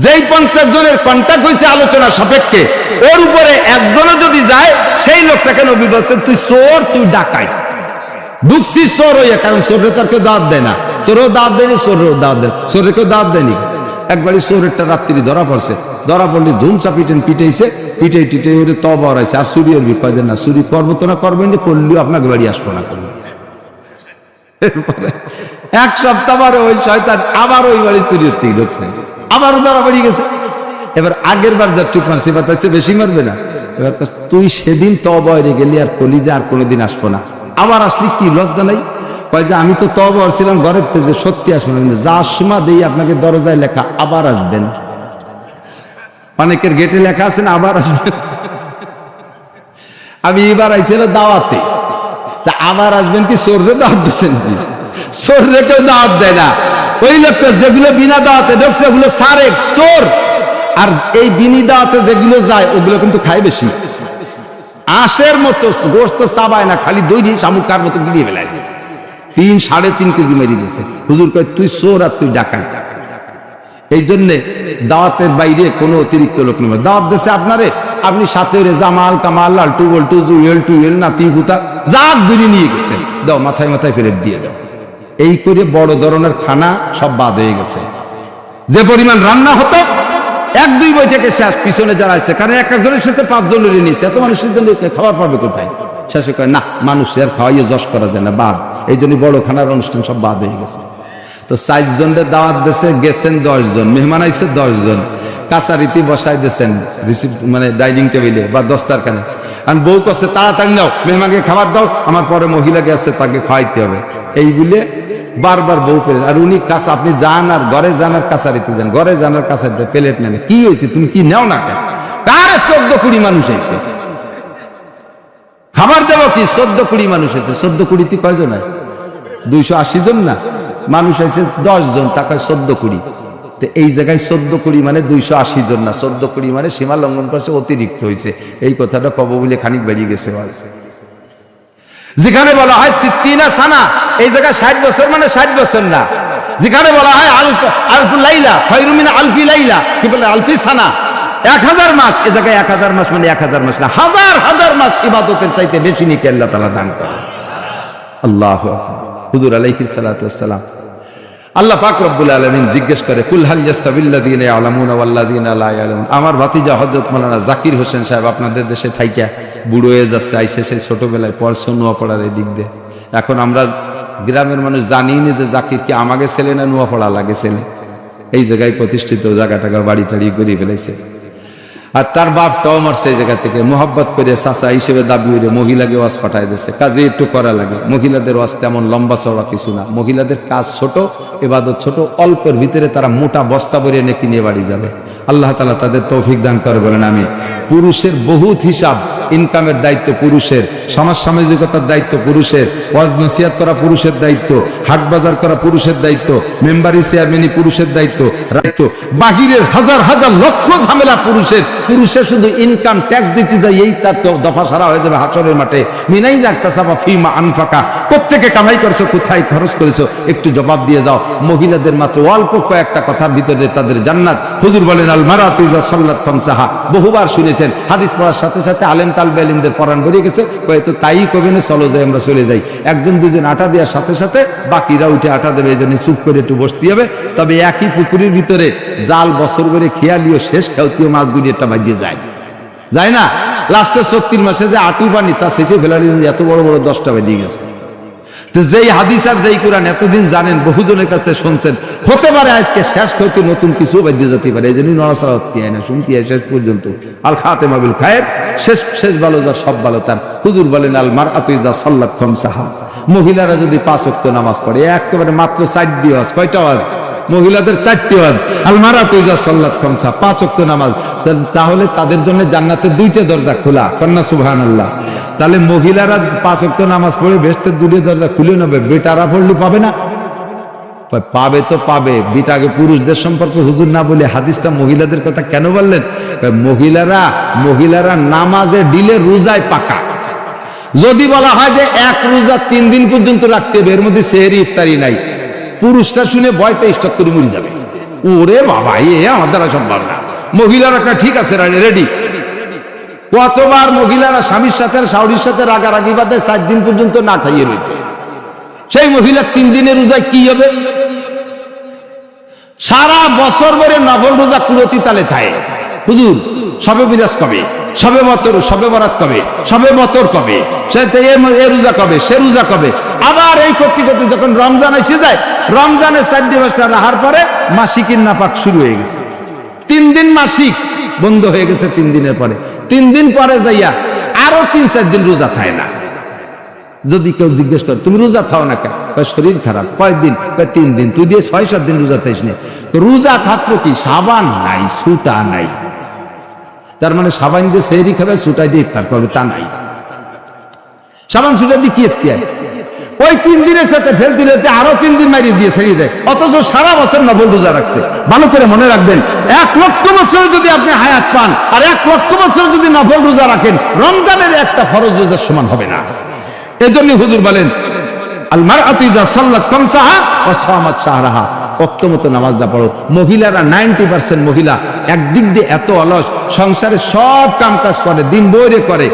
যেই 50 জনের কন্টাক্ট হয়েছে আলোচনা সাপেক্ষে, ওর উপরে একজনও যদি যায়, সেই লোকটাকে নবী বলছেন তুই চোর, তুই ডাকাই। ঢুকছিস চোর হইয়া, কারণ চোরের তার কেউ দাওয়াত দেয় না, তোরও দাওয়াত দেয়নি, চোরেরও দাওয়াত দেয়, চোরের কেউ দাওয়াত দেয়নি। একবারই চোরেরটা রাত্রি ধরা পড়ছে, ধরা পড়লে ধুমসা পিটাইছে, পিটাই ওরে তবা হরাইছে, আর চুরি ওর বিপদ না, চুরি করবো তো না করবেন না, করলেও আপনাকে বাড়ি আসবো না। এরপরে 1 সপ্তাহ পরে ওই শয়তান আবার ওই বাড়ি চুরির থেকে ঢুকছে, আবারও ধরা পড়ে গেছে। এবার আগের বার যা টুক মারছে এবার তার চেয়ে বেশি মারবে না। এবার তুই সেদিন তবা হয়ে গেলি আর কলিজা আর কোনোদিন আসবো না। আবার আসলি কি লজ্জা নাই? কয় যে আমি তো তবা ছিলাম ঘরের থেকে, সত্যি আসবো না, যার সময় দেই আপনাকে দরজায় লেখা আবার আসবেন, অনেকের গেটে লেখা আছে না আবার আসবেন। আমি এবার আইছিল দাওয়াতে, তা আবার আসবেন কি চোররে দাওয়াত দিচ্ছেন? চোররে কেউ দাওয়াত দেয় না। ওই লোকটা যেগুলো বিনা দাওয়াতে ঢুকছে ওগুলো সারে চোর, আর এই বিনি দাওয়াতে যেগুলো যায় ওগুলো কিন্তু খায় বেশি। আঁশের মতো গোস্ত চাবায় না, খালি দই শামুকার মতো গিলিয়ে ফেলায়। 3-3.5 কেজি মেরি দিয়েছে। হুজুর কয় তুই চোর আর তুই ডাকাত। এই জন্যে দাওয়াতের বাইরে কোনো অতিরিক্ত লোক নেই। দাওয়াত দেশে আপনারে, আপনি সাথে জামাল কামাল লালটু বল্টু জুয়েল টুয়েল নাতি হুতা যা দূরে নিয়ে গেছেন, দাও মাথায় মাথায় ফেরত দিয়ে দাও। এই করে বড় ধরনের খানা সব বাদ হয়ে গেছে। যে পরিমাণ রান্না হতো 1-2 বৈঠকে শেষ, পিছনে যারা আছে, কারণ একজনের সাথে 5 জনের নিয়েছে, এত মানুষের জন্য খাবার পাবে কোথায়? শেষে কয় না, মানুষের খাওয়াইয়ে যশ করা যায় না, বাদ। এই জন্য বড় খানার অনুষ্ঠান সব বাদ হয়ে গেছে। তো 4 জনের দাওয়াত দেশে গেছেন 10 জন, মেহমান আইছে 10 জন, কাছারিতে বসাই দিয়েছেন রিসিভ মানে ডাইনিং টেবিলে বা দস্তারখানে। আর বউ করছে তাড়াতাড়ি নাও, মেহমানকে খাবার দাও, আমার পরে মহিলা গেছে তাকে খাওয়াইতে হবে। এই বলে বারবার বউ পেলে, আর উনি কাছে আপনি যান আর ঘরে যান আর কাছারিতে যান, ঘরে যান আর কাছারিতে প্লেট নেন। কি হয়েছে তুমি কি নেও না কেন? কারে 14-20 মানুষ হয়েছে, খাবার দেবো কি? 14-20 মানুষ হয়েছে। 14-20 কয়জন হয়? 280 জন না, মানুষ হয়েছে 10 জন, টাকা 14-20। তো এই জায়গায় 14-20 মানে 280 জন না, 14-20 মানে সীমা লঙ্ঘন করছে, অতিরিক্ত হয়েছে। এই কথাটা কব বলে খানিক বেরিয়ে গেছে। যেখানে বলা হয় 60 সানা, এই জায়গায় 60 বছর মানে 60 বছর না। যেখানে বলা হয় আলফু লাইলা খায়রুম মিন আলফি লাইলা, কি বলে আলফি সানা, 1000 মাস, এ জায়গায় 1000 মাস মানে 1000 মাস না, হাজার হাজার মাস ইবাদতের চাইতে বেশি নিকে আল্লাহ তাআলা দান করে। আল্লাহু আকবার। হুজুর আলাইহিস সালাতু ওয়াস সালাম, আল্লাহ পাক রব্বুল আলামিন জিজ্ঞেস করে কুল হাল ইয়াস্তাবিল্লাযিনা ইয়ালামুনা ওয়াল্লাযিনা লা ইয়ালামুন। আমার ভাতিজা হযরত মাওলানা জাকির হোসেন সাহেব আপনাদের দেশে থাইকা বুড়ো হয়ে যাচ্ছে, আইসে সেই ছোটবেলায় পড়ছে নোয়াপাড়ার এই দিক দিয়ে। এখন আমরা গ্রামের মানুষ জানি না যে জাকির কি আমাকে ছেলে না নোয়াপাড়া লাগে ছেলে। এই জায়গায় প্রতিষ্ঠিত, জায়গা টাকা বাড়ি টাড়ি করে ফেলেছে। আর তার বাপটাও মারছে এই জায়গা থেকে, মোহাব্বত করে চাচা হিসেবে দাবি হইলে মহিলাকে ওয়াজ পাঠায় দিয়েছে। কাজে একটু করা লাগে। মহিলাদের ওয়াজ তেমন লম্বা চওড়া কিছু না, মহিলাদের কাজ ছোট, ইবাদত ছোট, অল্পের ভিতরে তারা মোটা বস্তা ভরে নেকি নিয়ে বাড়ি যাবে। আল্লাহ তাআলা তাদের তৌফিক দান করে বলেন আমিন। পুরুষের বহুত হিসাব, ইনকামের দায়িত্ব পুরুষের, সমাজ সামাজিকতার দায়িত্ব পুরুষের, ওয়াজ নসিহত করা পুরুষের দায়িত্ব, হাট বাজার করা পুরুষের দায়িত্ব, মেম্বারি চেয়ারম্যানি পুরুষের দায়িত্ব, বাহিরের হাজার হাজার লক্ষ ঝামেলা পুরুষের। পুরুষের শুধু ইনকাম ট্যাক্স দিতে যায়, এই তার তো দফা সারা হয়ে যাবে হাসরের মাঠে। মিনাই রাখতাসাবা ফিমা আনফাকা, কোত্থেকে কামাই করেছো, কোথায় খরচ করেছো, একটু জবাব দিয়ে যাও। মহিলাদের মাত্র অল্প কয়েকটা কথার ভিতরে তাদের জান্নাত। হুজুর বলেন আল মারাতু ইযা সাল্লাত খামসাহা, বহুবার শুনেছেন। হাদিস পড়ার সাথে সাথে আলেম তালবে ইলমদের পরাণ বেরিয়ে গেছে, হয়তো তাই কবে না, চলো যাই আমরা চলে যাই। 1-2 জন আটা দেওয়ার সাথে সাথে বাকিরা উঠে আটা দেবে, এই জন্য চুপ করে একটু বসতে হবে। তবে একই পুকুরের ভিতরে জাল বছর করে খেয়ালিও শেষ খেলতিও মাছ দুনিয়াটা বাজিয়ে যায় না। লাস্টের 36 মাসে যে আটু পানি তা শেষে ফেলার এত বড় বড় 10টা বেরিয়ে গেছে। তো যেই হাদিস আর যেই কোরআন এতদিন জানেন, বহুজনের কাছে শুনছেন, হতে পারে আজকে শেষ হইতে নতুন কিছু বাজিয়ে যেতে পারে। এই জন্যই নড়াচড়া হতে হয় না, শুনতে হয় শেষ পর্যন্ত। আল খাতেমা বিল খায়ের, শেষ ভালো যার সব ভালো তার। হুজুর বলেন আল মারআতু ইযা সাল্লাত খামসাহা, মহিলারা যদি 5 ওয়াক্ত নামাজ পড়ে, একেবারে মাত্র 4 দিয়ে ওয়াজ, কয়টা ওয়াজ? মহিলাদের 4টি ওয়াজ। আল মারআতু ইযা সাল্লাত খামসা, 5 ওয়াক্ত নামাজ। তাহলে তাদের জন্য জান্নাতের 2টা দরজা খোলা, কন্যা সুবহানাল্লাহ। তাহলে মহিলারা 5 ওয়াক্ত নামাজ পড়ে বেহেশতের 2টা দরজা খুলে নেবে, বেটারা পড়লে পাবে না? পাবে তো পাবে, বিটাকে পুরুষদের সম্পর্কে হুজুর না বলে হাদিসটা মহিলাদের কথা কেন বললেন? মহিলারা নামাজে ডিলে রোজায় পাকা। যদি বলা হয় যে এক রোজা 3 দিন পর্যন্ত রাখতে হবে, এর মধ্যে সেহরি ইফতারি নাই, পুরুষটা শুনে ভয়তে স্টক করে মরে যাবে। ওরে বাবা, আমার দ্বারা সম্ভব না। মহিলারা ঠিক আছে, রেডি। কতবার মহিলারা স্বামীর সাথে শাওরির সাথে রাগারাগি বাদে 4 দিন পর্যন্ত না খাইয়ে রয়েছে। সেই মহিলা 3 দিনের রোজায় কি হবে? সারা বছর ধরে নফল রোজা কুলতি তালে থাকে। হুজুর সবে মিরাজ কবে, সবে বরাত কবে, সবে বতর কবে, এ রোজা কবে, সে রোজা কবে। আবার এই করতে করতে যখন রমজান এসে যায়, রমজানের 4 মাস রাহার পরে মাসিকের নাপাক শুরু হয়ে গেছে। 3 দিন মাসিক বন্ধ হয়ে গেছে। 3 দিনের পরে, 3 দিন পরে যাইয়া আরো 3-4 দিন রোজা থাকে না। যদি কেউ জিজ্ঞেস করে তুমি রোজা থাও না কেন, শরীর খারাপ। কয়েকদিন? 3 দিন। তুই দিয়ে 6-7 দিন রোজা থাইস না। রোজা থাকলো কি? সাবান নাই, সুটা নাই। তার মানে সাবান দিয়ে সেহরি খাবে, সুটাই দিয়ে ইফতার করবে, তা নাই। সাবান সুটা দিয়ে কি ইফতার? ওই 3 দিনের সাথে ঠেল দিলে আরো 3 দিন মারিয়ে দিয়ে ছেড়ে দেয়, অথচ সারা বছর নফল রোজা রাখছে। ভালো করে মনে রাখবেন, 1 লক্ষ বছর যদি আপনি হায়াত পান আর 1 লক্ষ বছর যদি নফল রোজা রাখেন, রমজানের একটা ফরজ রোজার সমান হবে না। এজন্য হুজুর বলেন আল মারআতু ইযা সাল্লাত খামসাহা ওয়া সামাত শাহরাহা, ওয়াক্ত মতো নামাজটা পড়ো। মহিলারা 90% মহিলা একদিক দিয়ে এত অলস, সংসারে সব কাম কাজ করে, দিন বইরে করে,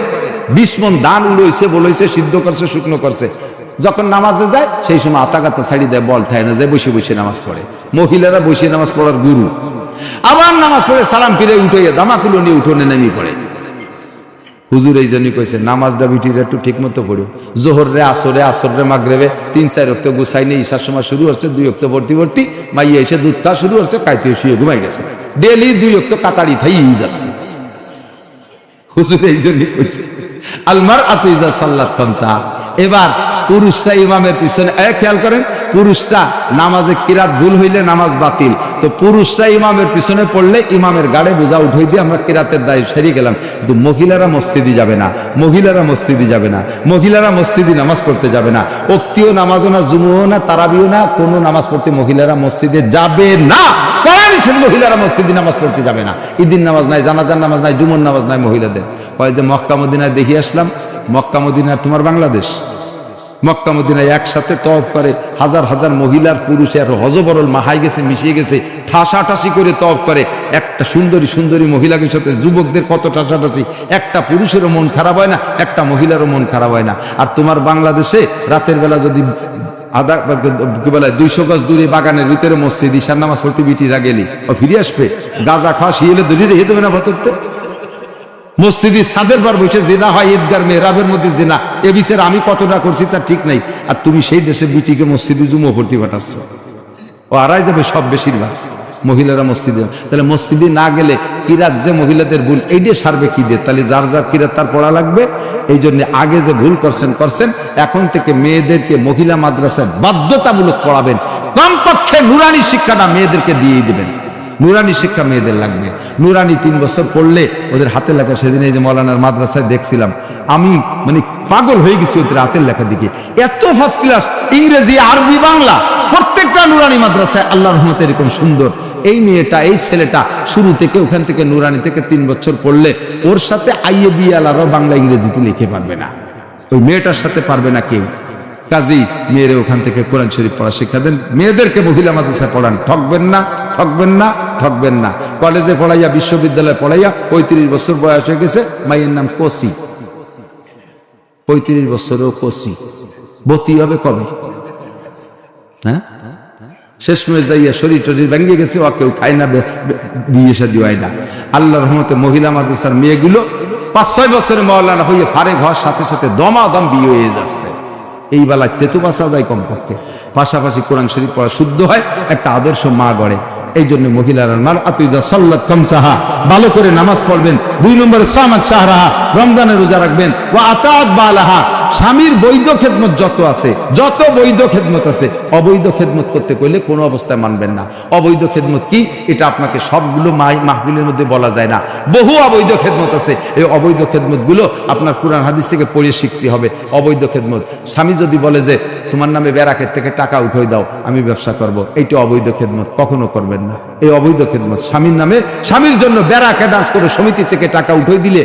20 মণ ধান উড়াইছে, বলইছে, সিদ্ধ করছে, শুকনো করছে। যখন নামাজে যায় সেই সময় আতাগাতা ছাড়ি দেয়, বল থাকে না, যে বসে বসে নামাজ পড়ে। মহিলারা বসে নামাজ পড়ার গুরু। আবার নামাজ পড়ে সালাম ফিরে উঠে দামাকুলো নিয়ে উঠোনে নেমে পড়ে। হুজুর এই জন্যই কইছে নামাজটা বিটির একটু ঠিক মতো পড়ো। জোহর রে, আসর রে, মাগরিবে 3-4 ওয়াক্ত গুছাই নেই, ঈশার সময় শুরু হচ্ছে, 2 ওয়াক্ত ভর্তি মাইয়া এসে দুধ খাওয়া শুরু হচ্ছে, খাইতে শুয়ে ঘুমাই গেছে। ডেলি 2 ওয়াক্ত কাতারি খাই যাচ্ছে। হুজুর এই জন্যই কইছে আল মারআতু ইযা সাল্লাত খামসাহা। এবার পুরুষরা ইমামের পিছনে, খেয়াল করেন, পুরুষটা নামাজে কিরাত ভুল হইলে নামাজ বাতিল। তো পুরুষরা ইমামের পিছনে পড়লে ইমামের গাড়ে বোঝা উঠাই দিয়ে আমরা কিরাতের দায় সেরিয়ে গেলাম। কিন্তু মহিলারা মসজিদে যাবে না, মহিলারা মসজিদে যাবে না, মহিলারা মসজিদে নামাজ পড়তে যাবে না। ওক্তিও নামাজও না, জুমুও না, তারাবিও না, কোনো নামাজ পড়তে মহিলারা মসজিদে যাবে না। মহিলারা মসজিদে নামাজ পড়তে যাবে না। ঈদের নামাজ নাই, জানাজার নামাজ নাই, জুমুর নামাজ নাই মহিলাদের। কয় যে মক্কা মদিনায় দেখি আসলাম, মক্কা মদিনার তোমার বাংলাদেশ, মক্কা মদিনায় একসাথে তওয়াফ করে হাজার হাজার মহিলার পুরুষে আর হজবরল মাহাই গেছে, মিশিয়ে গেছে, ঠাসাঠাসি করে তওয়াফ করে। একটা সুন্দরী সুন্দরী মহিলাকে সাথে যুবকদের কত ঠাসাঠাসি, একটা পুরুষেরও মন খারাপ হয় না, একটা মহিলারও মন খারাপ হয় না। আর তোমার বাংলাদেশে রাতের বেলা যদি কি বলে 200 গজ দূরে বাগানের ভিতরে মসজিদ, ঈশার নামাজ পড়তে বিটিরা গেলি ও ফিরে আসবে, গাঁজা খাওয়া শিয়েলে দূরে রেখে দেবে না ভতরতে। মসজিদে ছাদের পর বসে জেনা হয়, ঈদগার মেহরাবের মধ্যে জেনা। এ বিচার আমি কতটা করছি তার ঠিক নাই। আর তুমি সেই দেশে বিটিকে মসজিদে জুমো ভর্তি পাঠাচ্ছ, ও আড়াই যাবে সব বেশিরভাগ মহিলারা মসজিদে। তাহলে মসজিদে না গেলে কিরাত যে মহিলাদের ভুল, এইটা সারবে কি দিয়ে? তাহলে যার যার কিরাত তার পড়া লাগবে। এই জন্য আগে যে ভুল করছেন, এখন থেকে মেয়েদেরকে মহিলা মাদ্রাসায় বাধ্যতামূলক পড়াবেন। কমপক্ষে নুরানি শিক্ষাটা মেয়েদেরকে দিয়ে দিবেন। নুরানি শিক্ষা মেয়েদের লাগবে। নুরানি 3 বছর পড়লে ওদের হাতের লেখা, সেদিন এই যে মৌলানার মাদ্রাসায় দেখছিলাম, আমি মানে পাগল হয়ে গেছি ওদের হাতের লেখা দিকে। এত ফার্স্ট ক্লাস, ইংরেজি, আরবি, বাংলা, প্রত্যেকটা নুরানি মাদ্রাসায় আল্লাহর রহমতে এরকম সুন্দর। এই মেয়েটা, এই ছেলেটা শুরু থেকে ওখান থেকে নুরানি থেকে 3 বছর পড়লে ওর সাথে আইএবি আলারও বাংলা ইংরেজিতে লিখে পারবে না, ওই মেয়েটার সাথে পারবে না কেউ। কাজেই মেয়েরা ওখান থেকে কোরআন শরীফ পড়া শিক্ষা দেন। মেয়েদেরকে মহিলা মাদ্রাসায় পড়ান। ঠকবেন না, ঠকবেন না, ঠকবেন না। কলেজে পড়াইয়া, বিশ্ববিদ্যালয়ে পড়াইয়া 35 বছর বয়স হয়ে গেছে, মাইয়ের নাম কোসি। 35 বছরেও কোসি, বতি হবে কবে? হ্যাঁ, শেষমেশ যাইয়া শরীর টরীর ভেঙে গেছে, ও কেউ খায় না, বিয়ে শাদী হয় না। আল্লাহর রহমতে মহিলা মাদ্রাসার মেয়েগুলো 5-6 বছরে মাওলানা হয়ে ফারেক হওয়ার সাথে সাথে দমাদম বিয়ে হয়ে যাচ্ছে। এই বেলায় তেতু বাঁচা যায় কমপক্ষে, পাশাপাশি কোরআন শরীফ পড়া, শুদ্ধ হয়, একটা আদর্শ মা গড়ে। এই জন্য মহিলারা মারআতু ইযা সাল্লাত খামসাহা, ভালো করে নামাজ পড়বেন। 2 নম্বরে সামাত শাহরাহা, রমজানের রোজা রাখবেন। ওয়া আতাত বালাহা, স্বামীর বৈধ খেদমত যত আছে, যত বৈধ খেদমত আছে, অবৈধ খেদমত করতে কইলে কোনো অবস্থায় মানবেন না। অবৈধ খেদমত কি, এটা আপনাকে সবগুলো মাহফিলের মধ্যে বলা যায় না। বহু অবৈধ খেদমত আছে। এই অবৈধ খেদমত গুলো আপনার কুরআন হাদিস থেকে পড়ে শিখতে হবে। অবৈধ খেদমত, স্বামী যদি বলে যে তোমার নামে ব্যারাকের থেকে টাকা উঠাই দাও, আমি ব্যবসা করব, এইটা অবৈধ খেদমত, কখনো করবেন না। এই অবৈধ খেদমত, স্বামীর নামে স্বামীর জন্য ব্যারাক অ্যাডভান্স করে সমিতি থেকে টাকা উঠাই দিলে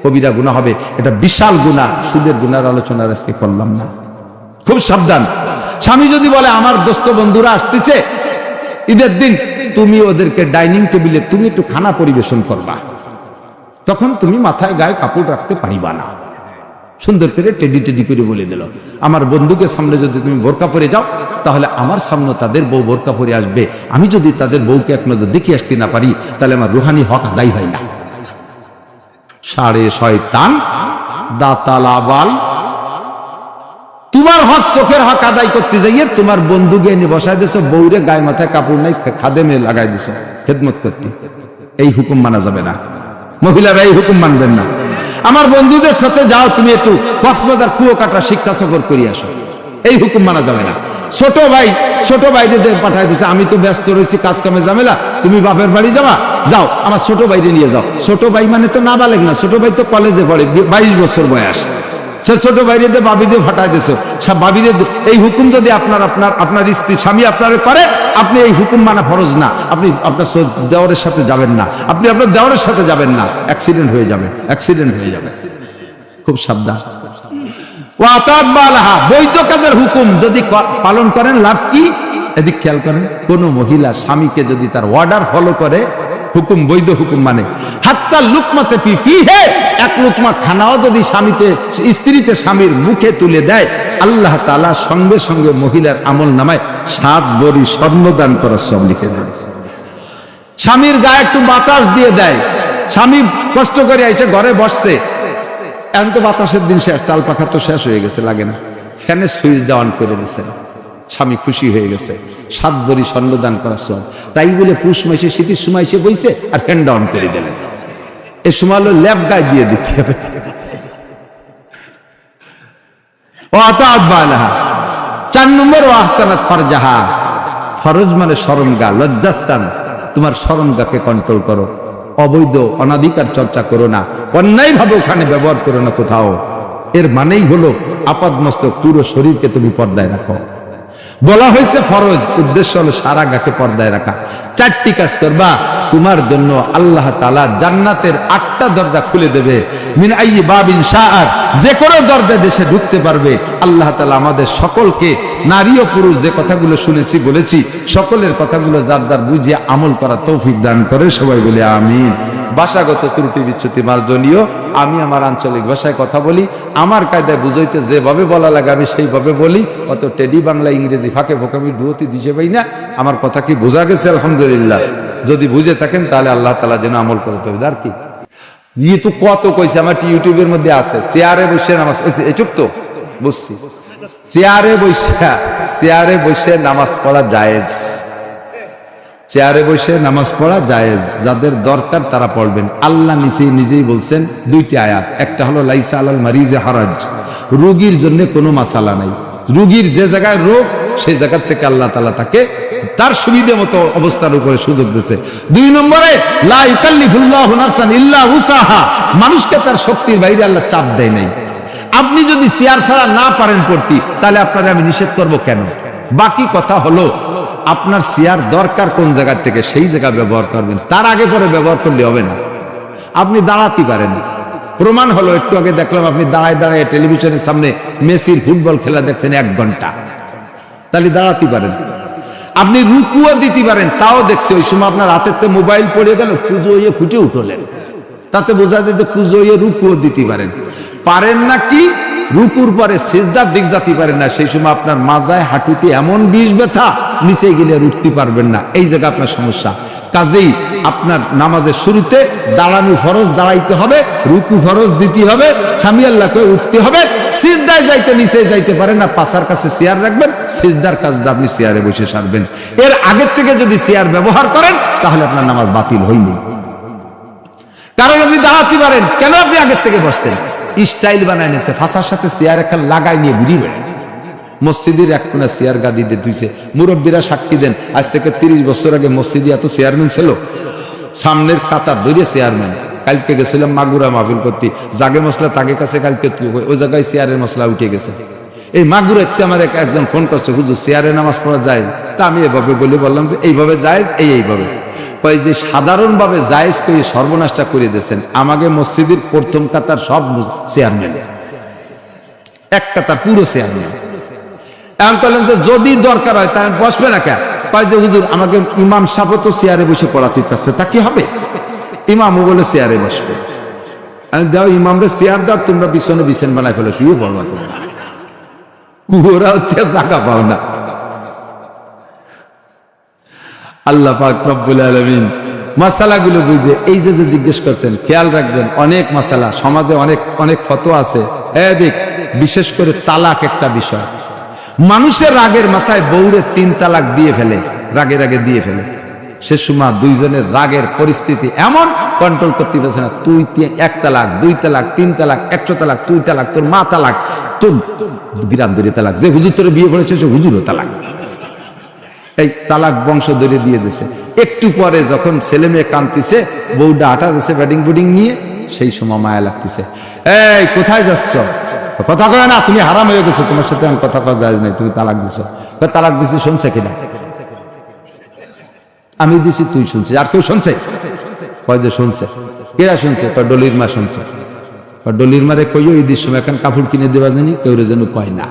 কবিরা গুনাহ হবে। এটা বিশাল গুনাহ। সুদের গুনার আলোচনা আজকে করলাম না, খুব সাবধান। স্বামী যদি বলে আমার দোস্ত বন্ধুরা আসতেছে ঈদের দিন, তুমি ওদেরকে ডাইনিং টেবিলে তুমি একটু খানা পরিবেশন করবা, তখন তুমি মাথায় গায়ে কাপড় রাখতে পারিবা না। সুন্দর করে টেডি টেডি করে বলে দিল, আমার বন্ধুকে সামনে যদি তুমি বোরকা পরে যাও, তাহলে আমার সামনে তাদের বউ বোরকা পরে আসবে। আমি যদি তাদের বউকে এক নজর দেখে আসতে না পারি, তাহলে আমার রুহানি হক আদায় হয় না। সাড়ে শয়তান দাতাল আবাল, তোমার হক, চোখের হক আদায় করতে যাইয়ে তোমার বন্ধুকে এনে বসায় দিছো, বউরে গায়ে মাথায় কাপড় নাই খাদেমে লাগাই দিছো খেদমত করতে। এই হুকুম মানা যাবে না। মহিলারা এই হুকুম মানবেন না। আমার বন্ধুদের সাথে যাও, তুমি একটু কক্সবাজার কুয়াকাটা শিক্ষা সফর করে আসো, এই হুকুম মানা যাবে না। ছোট ভাইদের পাঠাই দিছে, আমি তো ব্যস্ত রয়েছি কাজ কামে ঝামেলা, তুমি বাপের বাড়ি যাবা, যাও আমার ছোট ভাইরে নিয়ে যাও। ছোট ভাই মানে তো না বালেক না, ছোট ভাই তো কলেজে পড়ে, 22 বছর বয়স। সে ছোট ভাইরে বাবি দিয়ে ফাটাই দিছো, বাবিরে। এই হুকুম যদি আপনার স্ত্রী স্বামী আপনার করে, আপনি এই হুকুম মানা ফরজ না। আপনি আপনার দেওরের সাথে যাবেন না, আপনি আপনার দেওরের সাথে যাবেন না, অ্যাক্সিডেন্ট হয়ে যাবে, খুব সাবধান। বৈধ কাজের হুকুম যদি পালন করেন লাভ কি, এদিক খেয়াল করেন। কোন মহিলা স্বামীকে যদি তার অর্ডার ফলো করে, হুকুম বৈধ হুকুম মানে, হাত্তা লুকমাতে ফিহে, এক লুকমা খানাও যদি স্ত্রীতে স্বামীর মুখে তুলে দেয়, আল্লাহ তাআলা সঙ্গে সঙ্গে মহিলার আমল নামায় 7 ভরি স্বর্ণ দান করার সব লিখে দেন। স্বামীর গায়ে একটু বাতাস দিয়ে দেয়, স্বামী কষ্ট করে এসে ঘরে বসছে, এখন তো বাতাসের দিন শেষ, তাল পাখা তো শেষ হয়ে গেছে, লাগে না, ফ্যানের সুইচ অন করে দিয়েছেন, স্বামী খুশি হয়ে গেছে, 7 ভরি স্বর্ণদান করার সব। তাই বলে পুষ মাসে শীতের সময় এসে বইছে আর ফ্যান ডাউন করে দিলেন, এ সময় হলো ল্যাব গায়ে দিয়ে দিতে হবে। 4 নম্বর আহসানাত ফারজাহা, ফরজ মানে শরমগা, লজ্জাস্থান, তোমার শরমগাকে কন্ট্রোল করো। অবৈধ অনাধিকার চর্চা করো না, অন্যায় ভাবে ওখানে ব্যবহার করো না কোথাও। এর মানেই হলো আপাদমস্তক পুরো শরীরকে তুমি পর্দায় রাখো। বলা হয়েছে ফরজ, উদ্দেশ্য হলো সারা গাকে পর্দায় রাখা। 4টি কাজ করবা, তোমার জন্য আল্লাহ তাআলা জান্নাতের 8টা দরজা খুলে দেবে। মিন আইয়ি বাবিন শাআর, যে কোনো দরজা দেশে ঢুকতে পারবে। আল্লাহ তাআলা আমাদের সকলকে, নারী ও পুরুষ যে কথাগুলো শুনেছি বলেছি, সকলের কথাগুলো যার যার বুঝিয়ে আমল করা তৌফিক দান করে। সবাই বলে আমিন। ভাষাগত ত্রুটি বিচ্যুতি মার্জনীয়। আমি আমার আঞ্চলিক ভাষায় কথা বলি, আমার কায়দায় বুঝাইতে যেভাবে বলা লাগে আমি সেইভাবে বলি। অত টেডি বাংলা ইংরেজি ফাঁকে ফোঁকে আমি ডুয়োতি দিছে পাই না। আমার কথা কি বোঝা গেছে? আলহামদুলিল্লাহ। যদি বুঝে থাকেন তাহলে আল্লাহ তাআলা যেন আমল করতে হবে। আর কি ইয়ে তো কত কইছে, আমার ইউটিউবের মধ্যে আছে। চেয়ারে বসে নামাজ, এই চুপ তো বুঝছি, চেয়ারে বসে নামাজ পড়া জায়েজ, চেয়ারে বসে নামাজ পড়া জায়েজ। যাদের দরকার তারা পড়বেন। আল্লাহ নিজেই বলছেন 2টি আয়াত, একটা হলো লাইসা আলাল মারিজে হারাজ, রোগীর জন্য কোনো মাসালা নাই। রোগীর যে জায়গায় রোগ, সেই জায়গা থেকে আল্লাহ তাআলা তাকে তার সুবিধা মতো অবস্থার উপরে সুযোগ দিয়েছে। 2 নম্বরে লা ইউকাল্লিফুল্লাহু নাফসান ইল্লা উসাহা, মানুষকে তার শক্তির বাইরে আল্লাহ চাপ দেয় নাই। আপনি যদি চেয়ার ছাড়া না পারেন পড়তে, তাহলে আপনারা আমি নিষেধ করব কেন? বাকি কথা হলো আপনার চেয়ার দরকার কোন জায়গা থেকে, সেই জায়গা ব্যবহার করবেন, তার আগে পরে ব্যবহার করলে হবে না। আপনি দাঁড়াতে পারেন, প্রমাণ হলো একটু আগে দেখলাম আপনি দাঁড়ায় দাঁড়ায় টেলিভিশনের সামনে মেসির ফুটবল খেলা দেখছেন 1 ঘন্টা, তাহলে দাঁড়াতে পারেন। আপনি রুকুও দিতে পারেন, তাও দেখছি। ওই সময় আপনার হাতের মোবাইল পড়ে গেল, কুজো হয়ে খুঁটে উঠলেন, তাতে বোঝা যায় যে কুজো হয়ে রুকুও দিতে পারেন না। কি রুকুর পরে সিজদার দিক যাতে পারেন না, সেই সময় আপনার মাজায় হাঁটুতে এমন বিষ ব্যথা, নিচে গেলে উঠতে পারবেন না, এই জায়গা আপনার সমস্যা। কাজেই আপনার নামাজের শুরুতে দাঁড়ানো ফরজ, দাঁড়াইতে হবে, রুকু ফরজ দিতে হবে, সামি আল্লাহ কয়ে উঠতে হবে, সিজদায় যাইতে নিচে যাইতে পারে না, পাশার কাছে চেয়ার রাখবেন, সিজদার কাজটা আপনি চেয়ারে বসে সারবেন। এর আগের থেকে যদি চেয়ার ব্যবহার করেন তাহলে আপনার নামাজ বাতিল হয়নি। কারণ আপনি দাঁড়াতে পারেন, কেন আপনি আগের থেকে বসছেন? স্টাইল বানায় নিয়েছে, ফাঁসার সাথে চেয়ার একটা লাগাই নিয়ে ঘুরিয়ে বেড়ায়। মসজিদের এক কোনা চেয়ার গাদি দিয়ে তুইছে, মুরব্বীরা সাক্ষী দেন, আজ থেকে 30 বছর আগে মসজিদে এত চেয়ারম্যান ছিল, সামনের কাতার ধরে চেয়ারম্যান। কালকে গেছিলাম মাগুরা মাহফিল করতে, জাগে মশলা তাকে কাছে, কালকে ওই জায়গায় চেয়ারের মশলা উঠে গেছে। এই মাগুরাতে আমার একজন ফোন করছে, হুজুর চেয়ারে নামাজ পড়া যায়? তা আমি এভাবে বলে বললাম যে এইভাবে জায়েজ, এইভাবে কয় যে সাধারণভাবে জায়েজ করে সর্বনাশটা করে দিয়েছেন। আমাকে মসজিদের প্রথম কাতার সব চেয়ারম্যান, এক কাতার পুরো চেয়ারম্যান। এখন বললাম যে যদি দরকার হয় তাহলে বসবে না কেন? কয় যে হুজুর আমাকে ইমাম সাহেব তো চেয়ারে বসে পড়াতে চাচ্ছে, তা কি হবে? ইমামও বলে চেয়ারে বসবে। আমি দাও ইমামরে চেয়ার দাও, তোমরা বিছানো বিছান বানায় ফেলো, শুয়ে পড়বা, তোমরা কুহরা জায়গা পাও না। আল্লাহ পাক রব্বুল আলামিন মাসালাগুলো বুঝে এই যে জিজ্ঞেস করছেন, খেয়াল রাখবেন, অনেক মাসালা সমাজে অনেক অনেক ফতোয়া আছে। দেখ, বিশেষ করে তালাক একটা বিষয়, মানুষের রাগের মাথায় বউরে 3 তালাক দিয়ে ফেলে, রাগে রাগে দিয়ে ফেলে। সে সময় দুইজনের রাগের পরিস্থিতি এমন কন্ট্রোল করতে পারছে না, তুই 1 তালাক, 2 তালাক, 3 তালাক, 100 তালাক, তুই তালাক, তোর মা তালাক, তোর গ্রাম ধরে তালাক, যে হুজুর তোর বিয়ে করেছে সে হুজুরও তালাক। এই তালাক বংশ ধরে দিয়ে দিছে। একটু পরে যখন ছেলে মেয়ে কাঁদতেছে, বউটা আটা দিছে ব্যাটিং বুডিং নিয়ে, সেই সময় মায়া লাগতেছে। এই কোথায় যাচ্ছ? কথা কয় না, তুমি হারাম হয়ে গেছো, তোমার সাথে আমি কথা কওয়া যায় না, তুমি তালাক দিছো। তালাক দিছি, শুনছে কিনা? আমি দিছি, তুই শুনছিস, আর কেউ শুনছে? কয় যে শুনছে। কেরা শুনছে? ডলির মা শুনছে। ডলির মারে কইও ঈদের সময় এখন কাপড় কিনে দেওয়া জানি, কেউ যেন কয় না।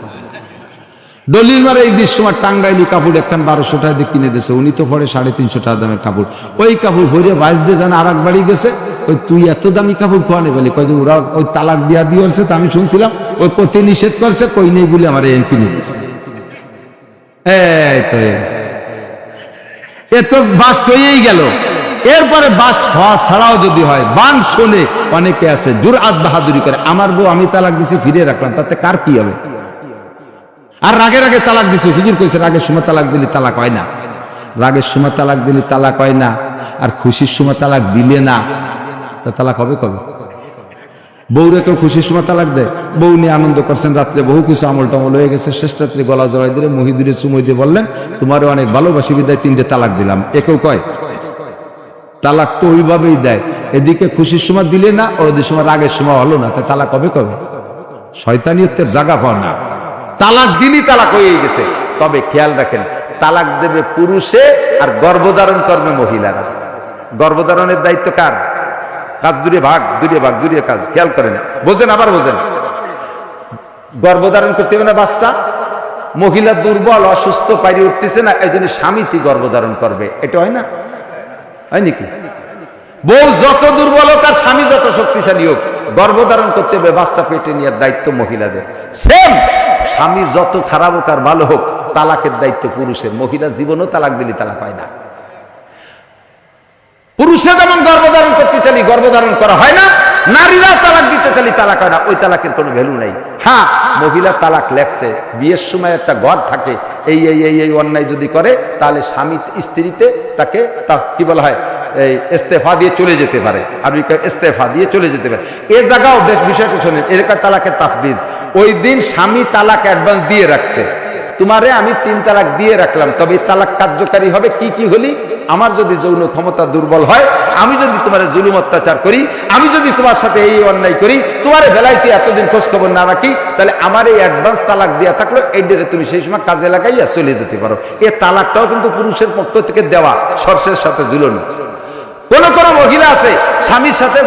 ডলির মারে ঈদের সময় টাঙ্গাইলি কাপড় এখন 1200 টাকা দিয়ে কিনে দিয়েছে, উনি তো পরে 350 টাকা দামের কাপড়। ওই কাপড় ভরে বাইশ দিয়ে যান আর এক বাড়ি গেছে, ওই তুই এত দামি কাপড় কোয়া নেই বলে, কয় যে ওরা ওই তালাক দিয়া দিয়েছে, তা আমি শুনছিলাম ওই প্রতি নিষেধ করছে, কই নেই বলে আমার এন কিনে দিয়েছে। এই তো এ তো বাস্ট হয়েই গেল। এরপরে বাস্ট হওয়া ছাড়াও যদি হয়, বান শোনে অনেকে আছে জুরআত বাহাদুরি করে, আমার বউ আমি তালাক দিছি ফিরিয়ে রাখলাম, তাতে কার কি হবে? আর রাগের আগে তালাক দিছি, হুজুর কইছে রাগের সময় তালাক দিলে তালাক হয় না, রাগের সময় তালাক দিলে তালাক হয় না, আর খুশির সময় তালাক দিলে না, তালাক হবে কবে? বউরে কেউ খুশির সময় তালাক দেয়? বউ নিয়ে আনন্দ করছেন, রাত্রে বহু কিছু আমল টামল হয়ে গেছে, শেষ রাত্রে গলা জড়াই দিলে মহিদুরে চুমই দিয়ে বললেন তোমারও অনেক ভালোবাসি বিদায় 3টে তালাক দিলাম, একেও কয়? তালাক তো ওইভাবেই দেয়, এদিকে খুশির সময় দিলে না, ওদের সময় রাগের সময় হলো না, তা তালাক হবে কবে? শয়তানিয়তের জায়গা পাও না, তালাক দিনই তালাক হয়ে গেছে। তবে খেয়াল রাখেন, তালাক দেবে পুরুষে আর গর্ভধারণ করবে মহিলারা। গর্ভধারণের দায়িত্ব কার? কাজ দূরে ভাগ, দূরে কাজ, খেয়াল করেন, বোঝেন, আবার বোঝেন। গর্ভধারণ করতে হবে না বাচ্চা, মহিলা দুর্বল অসুস্থ পাইরে উঠতেছে না, এই জন্য স্বামীটি গর্ভধারণ করবে, এটা হয় না? হয় নাকি? বউ যত দুর্বল হোক আর স্বামী যত শক্তিশালী হোক, গর্ভধারণ করতে হবে, বাচ্চা পেটে নেওয়ার দায়িত্ব মহিলাদের। সেম, স্বামী যত খারাপ হোক আর ভালো হোক, তালাকের দায়িত্ব পুরুষের। মহিলা জীবনও তালাক দিলে তালাক হয় না। পুরুষে যেমন গর্ভধারণ করতে চালি গর্ভধারণ করা হয় না, নারীরা তালাক দিতে চালি তালাক হয় না, ওই তালাকের কোনো ভ্যালু নাই। হ্যাঁ, মহিলা তালাক লেখছে, বিয়ের সময় একটা ঘর থাকে, এই এই এই এই অন্যায় যদি করে তাহলে স্বামী স্ত্রীতে তাকে কি বলা হয়, এই ইস্তেফা দিয়ে চলে যেতে পারে, আর ইস্তেফা দিয়ে চলে যেতে পারে। এ জায়গাও বেশ বিষয়টা শোনেন, এরকম তালাকের তাফবিজ। ওই দিন স্বামী তালাক অ্যাডভান্স দিয়ে রাখছে, তোমারে আমি 3 তালাক দিয়ে রাখলাম, তবে তালাক কার্যকারী হবে কি কি হলি, আমার যদি যৌন ক্ষমতা দুর্বল হয়, আমি যদি তোমার জুলুম অত্যাচার করি, আমি যদি তোমার সাথে এই অন্যায় করি, তোমার বেলাইতে এতদিন খোঁজ খবর না রাখি, তাহলে আমার এই অ্যাডভান্স তালাক দেওয়া থাকলো, এই ডেটে তুমি সেই সময় কাজে লাগাইয়া চলে যেতে পারো। এ তালাকটাও কিন্তু পুরুষের পক্ষ থেকে দেওয়া, শর্তের সাথে ঝুলনো। কোন কোন মহিলা আছে স্বামীর সাথে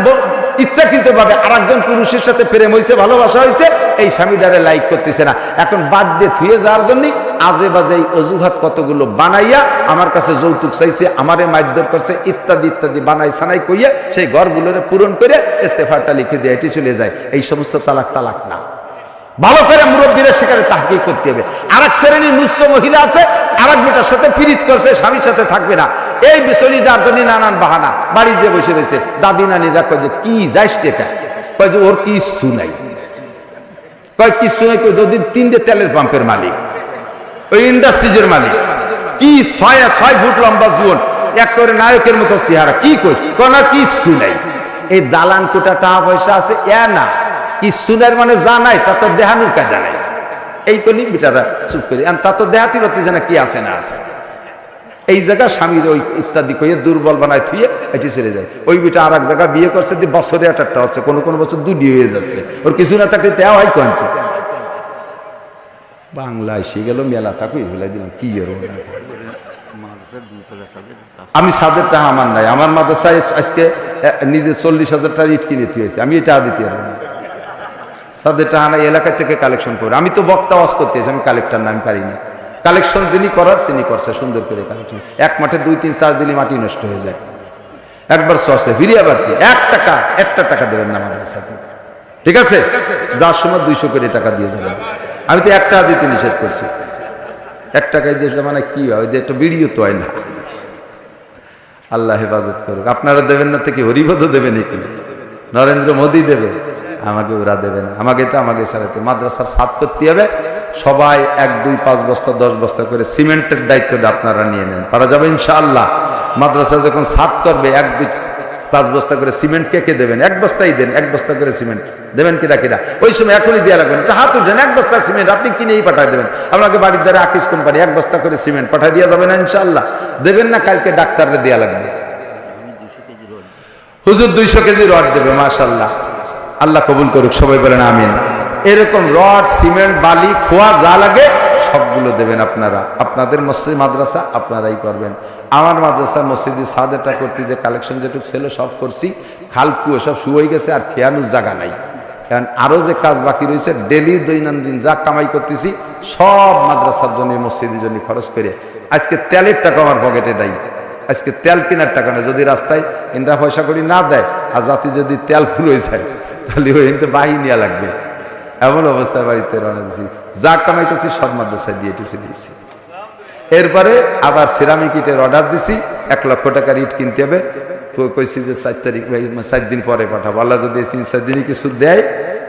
ইচ্ছাকৃত ভাবে আরেকজন পুরুষের সাথে প্রেম হয়েছে, ভালোবাসা হয়েছে, এই স্বামীটারে লাইক করতেছে না, এখন বাদ দিয়ে থুয়ে যাওয়ার জন্য আজে বাজে অজুহাত কতগুলো বানাইয়া আমার কাছে যৌতুক চাইছে, আমারে মারধর করছে, ইত্যাদি ইত্যাদি বানাই সানাই কইয়া সেই ঘরগুলোরে পূরণ করে ইস্তেফাটা লিখে দিয়ে এটি চলে যায়। এই সমস্ত তালাক তালাক না। ভালো করে মুরব্বীরা সেখানে তাহকিক করতে হবে। আরেক শ্রেণীর নুচ্ছ মহিলা আছে, আরেক মেয়েটার সাথে পীড়িত করছে, স্বামীর সাথে থাকবে না, এই চলি যার জন্য নানান বাহানা, বাড়ি যে বসে রয়েছে দাদি নানিরা কয় যে কি যাইস টেকা, কয় যে ওর কিছু নাই, কয় কিছু নাই, যদি 3টে তেলের পাম্পের মালিক, ওই ইন্ডাস্ট্রিজের মালিক, কি 6 ফুট লম্বা জীবন, এক করে নায়কের মতো চেহারা, কি কই কোন কিছু নাই। এই দালান কোটা টাকা পয়সা আছে এ না, কিছু নাই মানে জানাই তা তো দেহানুর কায়দা নাই, এই কলি বিটারা চুপ করি, তা তো দেহাতি বাতি জানা কি আছে না আছে। এই জায়গা স্বামীর ওই ইত্যাদি কইয়ে দুর্বল বানায় থুয়ে এটি চলে যায়। ওই বিটা আর এক জায়গা বিয়ে করছে, বছরে একটা আছে, কোনো কোনো বছর 2টি হয়ে যাচ্ছে, ওর কিছু না থাকলে দেওয়া হয় কোন বাংলা এসে গেল মেলা থাকুই ভুলাই দিলাম কি এর। আমি সাদের টাকা আমার নাই, আমার মাদ্রাসায় আজকে নিজে 40,000 টাকা ইট কিনে হয়েছে, আমি এটা দিতে পারবো না, সাদের টাকা নাই, এলাকা থেকে কালেকশন করে। আমি তো বক্তা ওয়াজ করতে আমি কালেক্টর না, আমি পারিনি। কালেকশন যিনি করার তিনি করছে সুন্দর করে কালেকশন। এক মাঠে 2-3 চার্জ দিলে মাটি নষ্ট হয়ে যায়, একবার সসে ফিরে আবার কি 1 টাকা দেবেন না মাদ্রাসাতে, ঠিক আছে? যার সময় 200 করে টাকা দিয়ে যাবেন। আমি তো 1 টাকা দিতে নিষেধ করছি, 1 টাকায় দিয়ে মানে কি হয়, ওই যে একটা বিড়িও তো হয় না। আল্লাহ হেফাজত করুক। আপনারা দেবেন না থেকে হরিপদ দেবেন, কি নরেন্দ্র মোদী দেবে, আমাকে ওরা দেবে না, আমাকে এটা আমাকে ছাড়াতে। মাদ্রাসার ছাদ করতে হবে, সবাই 1, 2, 5 বস্তা 10 বস্তা করে সিমেন্টের দায়িত্বটা আপনারা নিয়ে নেন, পারা যাবে ইনশাআল্লাহ। মাদ্রাসা যখন ছাদ করবে 1, 2, 5 বস্তা করে সিমেন্ট কে দেবেন? 1 বস্তাই দেন, 1 বস্তা করে সিমেন্ট দেবেন কিনা কিনা ওই সময় এখনই দেওয়া লাগবেন, হাত উঠেন, 1 বস্তা সিমেন্ট আপনি কিনেই পাঠাই দেবেন। আপনাকে বাড়ির দ্বারা আকিস কোম্পানি 1 বস্তা করে সিমেন্ট পাঠাই দেওয়া যাবে না ইনশাআল্লাহ? দেবেন না, কালকে ডাক্তাররে দেওয়া লাগবে। হুজুর 200 কেজি রড দেবে, মাশাআল্লাহ, আল্লাহ কবুল করুক, সবাই বলেন আমিন। এরকম রড, সিমেন্ট, বালি, খোয়া যা লাগে সবগুলো দেবেন আপনারা। আপনাদের মসজিদ মাদ্রাসা আপনারাই করবেন। আমার মাদ্রাসার মসজিদে সাদেটা করতে যে কালেকশন যেটুকু ছিল সব করছি, খালকুয়ো সব শুয়ে গেছে, আর খেয়ানোর জায়গা নাই। কারণ আরো যে কাজ বাকি রয়েছে, ডেলি দৈনন্দিন যা কামাই করতেছি সব মাদ্রাসার জন্য, মসজিদের জন্য খরচ করে। আজকে তেলের টাকা আমার পকেটে নাই, আজকে তেল কেনার টাকা নেই। যদি রাস্তায় ইন্দ্রা পয়সা করি না দেয়, আর জাতি যদি তেল ফুল হয়ে যায়, তাহলে ওই কিন্তু বাহি নেওয়া লাগবে, এমন অবস্থায় বাড়িতে রওনা দিয়েছি। যা কামাই করছি সব মাদ্রাসায় দিয়ে এটি দিয়েছি। এরপরে আবার সিরামিক ইটের অর্ডার দিছি, 1 লক্ষ টাকার ইট কিনতে হবে। কইছি যে 4 তারিখ 4 দিন পরে পাঠাবো, আল্লাহ যদি 3-4 দিনই কিছু দেয়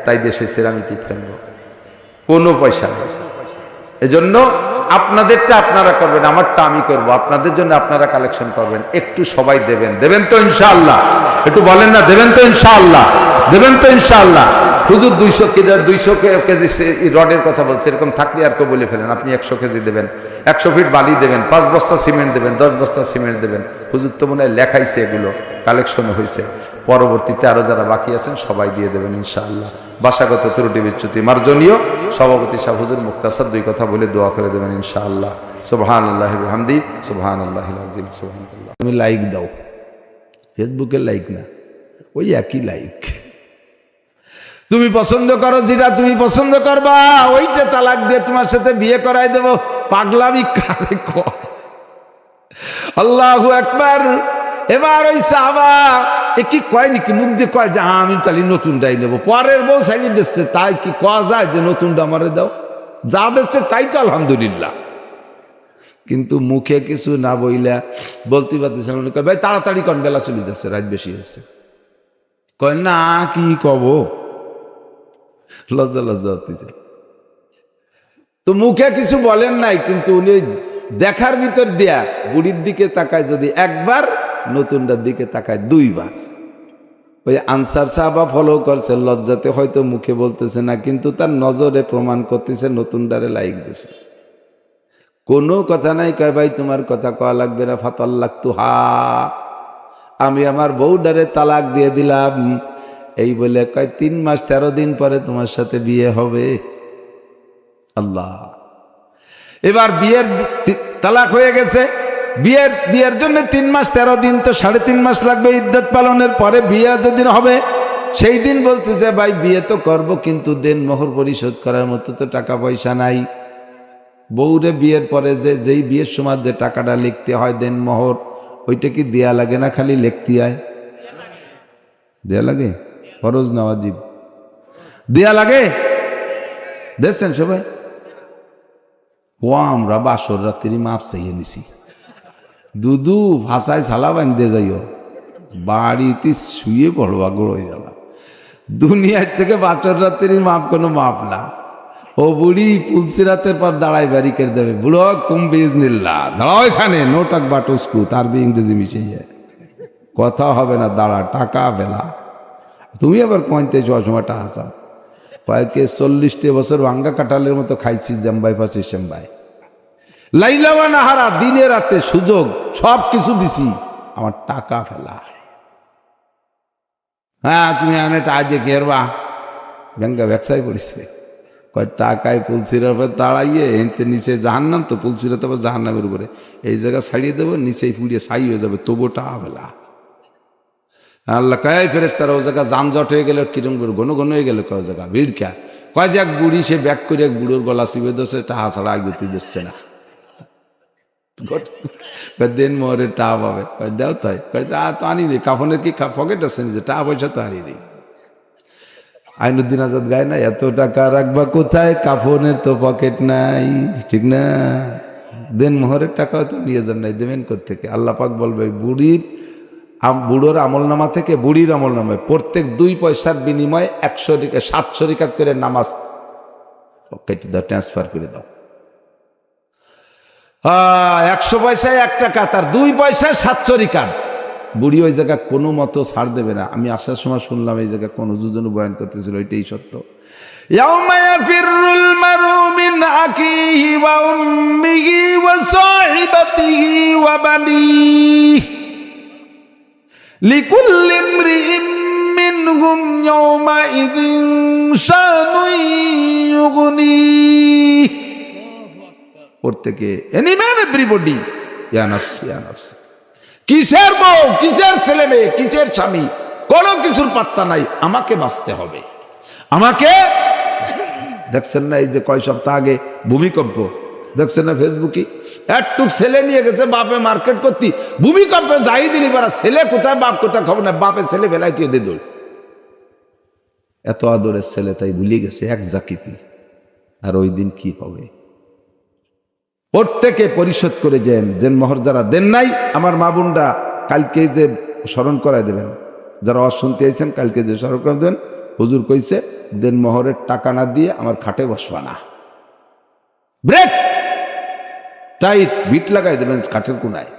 তাই দেশে সিরামিক ইট কিনবো, কোনো পয়সা নেই। এজন্য আপনাদেরটা আপনারা করবেন, আমারটা আমি করবো। আপনাদের জন্য আপনারা কালেকশন করবেন, একটু সবাই দেবেন, দেবেন তো ইনশাআল্লাহ? একটু বলেন না, দেবেন তো ইনশাআল্লাহ? দেবেন তো ইনশাআল্লাহ? হুজুর 200 কেজি রডের কথা বলছে, এরকম থাকলে আর কেউ বলে ফেলেন আপনি 100 কেজি দেবেন, 100 ফিট বালি দেবেন, 5 বস্তা সিমেন্ট দেবেন, 10 বস্তা সিমেন্ট দেবেন। হুজুর তো মনে হয় লেখাইছে, এগুলো কালেকশন হয়েছে। পরবর্তীতে আরো যারা বাকি আছেন সবাই দিয়ে দেবেন ইনশাআল্লাহ। ভাষাগত ত্রুটি বিচ্যুতি মার্জনীয়। সভাপতি সাহেব হুজুর মুক্তাসার 2 কথা বলে দোয়া করে দেবেন ইনশাআল্লাহ। সুবহানাল্লাহি ওয়া বিহামদিহি, সুবহানাল্লাহিল আযীম, সুবহানাল্লাহ। তুমি লাইক দাও, ফেসবুকে লাইক না, ওই একই লাইক। তুমি পছন্দ করো যেটা তুমি পছন্দ করবা, ওইটা তালাক দিয়ে তোমার সাথে বিয়ে করাই দেব। পাগলামি কারে কয়? আল্লাহু আকবার। এবার ওই সাহাবা কি কয় নাকি, মুখ দিয়ে কয় যে হ্যাঁ আমি তাহলে নতুনটাই নেবো, পরের বউ সাইডে দিচ্ছে, তাই কি কয়া যায় যে নতুনটা আমারে দাও? যা দিচ্ছে তাই তো আলহামদুলিল্লাহ। কিন্তু মুখে কিছু না বইলা বলতে পারতেছে, ভাই তাড়াতাড়ি কন, বেলা চলে যাচ্ছে, রাত বেশি হয়েছে। কয় না কি কব, লজ্জা লজ্জা হতেছে। তো মুখে কিছু বলেন নাই, কিন্তু উনি দেখার ভিতর দেয়া বুড়ির দিকে তাকায় যদি একবার, নতুনটার দিকে তাকায় 2 বার। ওই আনসার সাহাবা ফলো করছে, লজ্জাতে হয়তো মুখে বলতেছে না, কিন্তু তার নজরে প্রমাণ করতেছে, নতুনটারে লাইক দিছে। কোনো কথা নাই, কয় ভাই তোমার কথা কওয়া লাগবে না, ফাতাল্লাকতুহা, আমি আমার বউডারে তালাক দিয়ে দিলাম। এই বলে কয় 3 মাস 13 দিন পরে তোমার সাথে বিয়ে হবে। আল্লাহ। এবার বিয়ের তালাক হয়ে গেছে, বিয়ের জন্য 3 মাস 13 দিন, তো 3.5 মাস লাগবে ইদ্যত পালনের পরে বিয়ে যেদিন হবে সেই দিন বলতেছে ভাই বিয়ে তো করব, কিন্তু দেন মোহর পরিশোধ করার মতো তো টাকা পয়সা নাই। বউরে বিয়ের পরে যেই বিয়ের সময় যে টাকাটা লিখতে হয় দেন মোহর, ওইটা কি দেয়া লাগে না খালি লিখতে হয়? দেয়া লাগে, ফরজ না ওয়াজিব? দেয়া লাগে। দেখছেন সবাই, ও আমরা বাসর রাত্রি মাপ চাইয়ে নিছি, দুদু ভাষায় ছালা বাঁধতে যাইও, বাড়িতে শুয়ে পড়বা গোড় হয়ে যাবা। দুনিয়ার থেকে বাচর রাত্রির মাপ কোনো মাপ না। ও বুড়ি পুলসিরাতের পর দাঁড়ায় ব্যারিকেড দেবে, বুড়ো কুম বিজনিল্লাহ, দাঁড়াও এখানে, নো টাক বাটুস্কু, তার বি ইংরেজি মিশিয়ে কথা হবে না, দাঁড়া, টাকা বেলা। তুমি আবার পয়েন্টে যাওয়ার সময়টা হাসাও কয়েকে 40 বছর ভাঙ্গা কাঁঠালের মতো খাইছি জাম্বাই ফাঁসি শ্যাম্বাই, লাইলাওয়া নাহারা, দিনে রাতে সুযোগ সব কিছু দিছি, আমার টাকা ফেলা। হ্যাঁ তুমি এটা আজ কেরবা ব্যাংকা ব্যবসায় পড়েছে, কয় টাকায় পুলসিরার উপরে দাঁড়াইয়ে এনতে নিচে জাহান্নাম, তো পুলসিরা তো জাহান্নামের উপরে, এই জায়গা ছাড়িয়ে দেবো, নিচেই পুড়িয়ে ছাই হয়ে যাবে, তবু টাকা ফেলা। আল্লাহ কয় ফেরেশতারা ও জায়গা যানজট হয়ে গেল, কিরম করে ঘন ঘন হয়ে গেল, কয় জায়গা ভিড় খেয়া, কয় যে এক বুড়ি সে ব্যাগ করে এক বুড়োর গলা চিবে দোষে টাহা ছাড়া আগে তুই দিচ্ছে না, দেন মোহরের টাহা পাবে, কয় দেও তাই, কয় টাহা তো আনি নি, কাফনের কি পকেট আছে নিজে, টাহা পয়সা তো আনি নি। আইনুদ্দিন আজাদ গায় না, এত টাকা রাখবা কোথায়, কাফনের তো পকেট নাই, ঠিক না, দেন মোহরের টাকা হয়তো নিয়ে যান নাই, দেবেন কোত্থেকে। আল্লাহ পাক বলবে বুড়োর আমলনামা থেকে বুড়ির আমলনামায় প্রত্যেক 2 পয়সার বিনিময়ে 700 রিকাত করে নামাজ কেটে দাও, ট্রান্সফার করে দাও। 100 পয়সায় 1 টাকা, তার 2 পয়সায় 700 রিকাত। বুড়ি ওই জায়গা কোনো মতো ছাড় দেবে না। আমি আসার সময় শুনলাম এই জায়গা কোন দুজন বয়ান করতেছিল, এটাই সত্য। ইয়াউমা ইয়াফিরুল মারউ মিন আখিহি ওয়া উম্মিহি ওয়া সাহিবাতিহি ওয়া বানিহি লিকুল্লি ইমরিইম মিনহুম ইয়াউমাইযিন শানুন ইউগনিহি। প্রত্যেকে এনিম্যান এভরিবডি ইয়া নাফসি ইয়া নাফসি। কিসের বউ, কিসের ছেলে মেয়ে, কিসের স্বামী, কোনো কিছুর পাত্তা নাই, আমাকে বাঁচতে হবে, আমাকে। দেখছেন না এই যে কয় সপ্তাহ আগে ভূমিকম্প, দেখছেন না ফেসবুকে, একটু ছেলে নিয়ে গেছে বাপে মার্কেট করতে, ভূমিকম্পে যাই দিলি পারা, ছেলে কোথায় বাপ কোথায় খবর না, বাপে ছেলে ফেলাই তুই দে দোল। এত আদরের ছেলে তাই ভুলিয়ে গেছে এক জাকিতি। আর ওই দিন কি হবে, প্রত্যেকে পরিশোধ করে দেন মোহর। যারা দেন নাই আমার মা বোনরা কালকে যে স্মরণ করাই দেবেন, যারা অশুনতে আইছেন কালকে যে স্মরণ করে দেবেন, হুজুর কইছে দেন মোহরের টাকা না দিয়ে আমার খাটে বসবা না, ব্রেক টাইট বিট লাগাই দেবেন কাঠের কোনায়।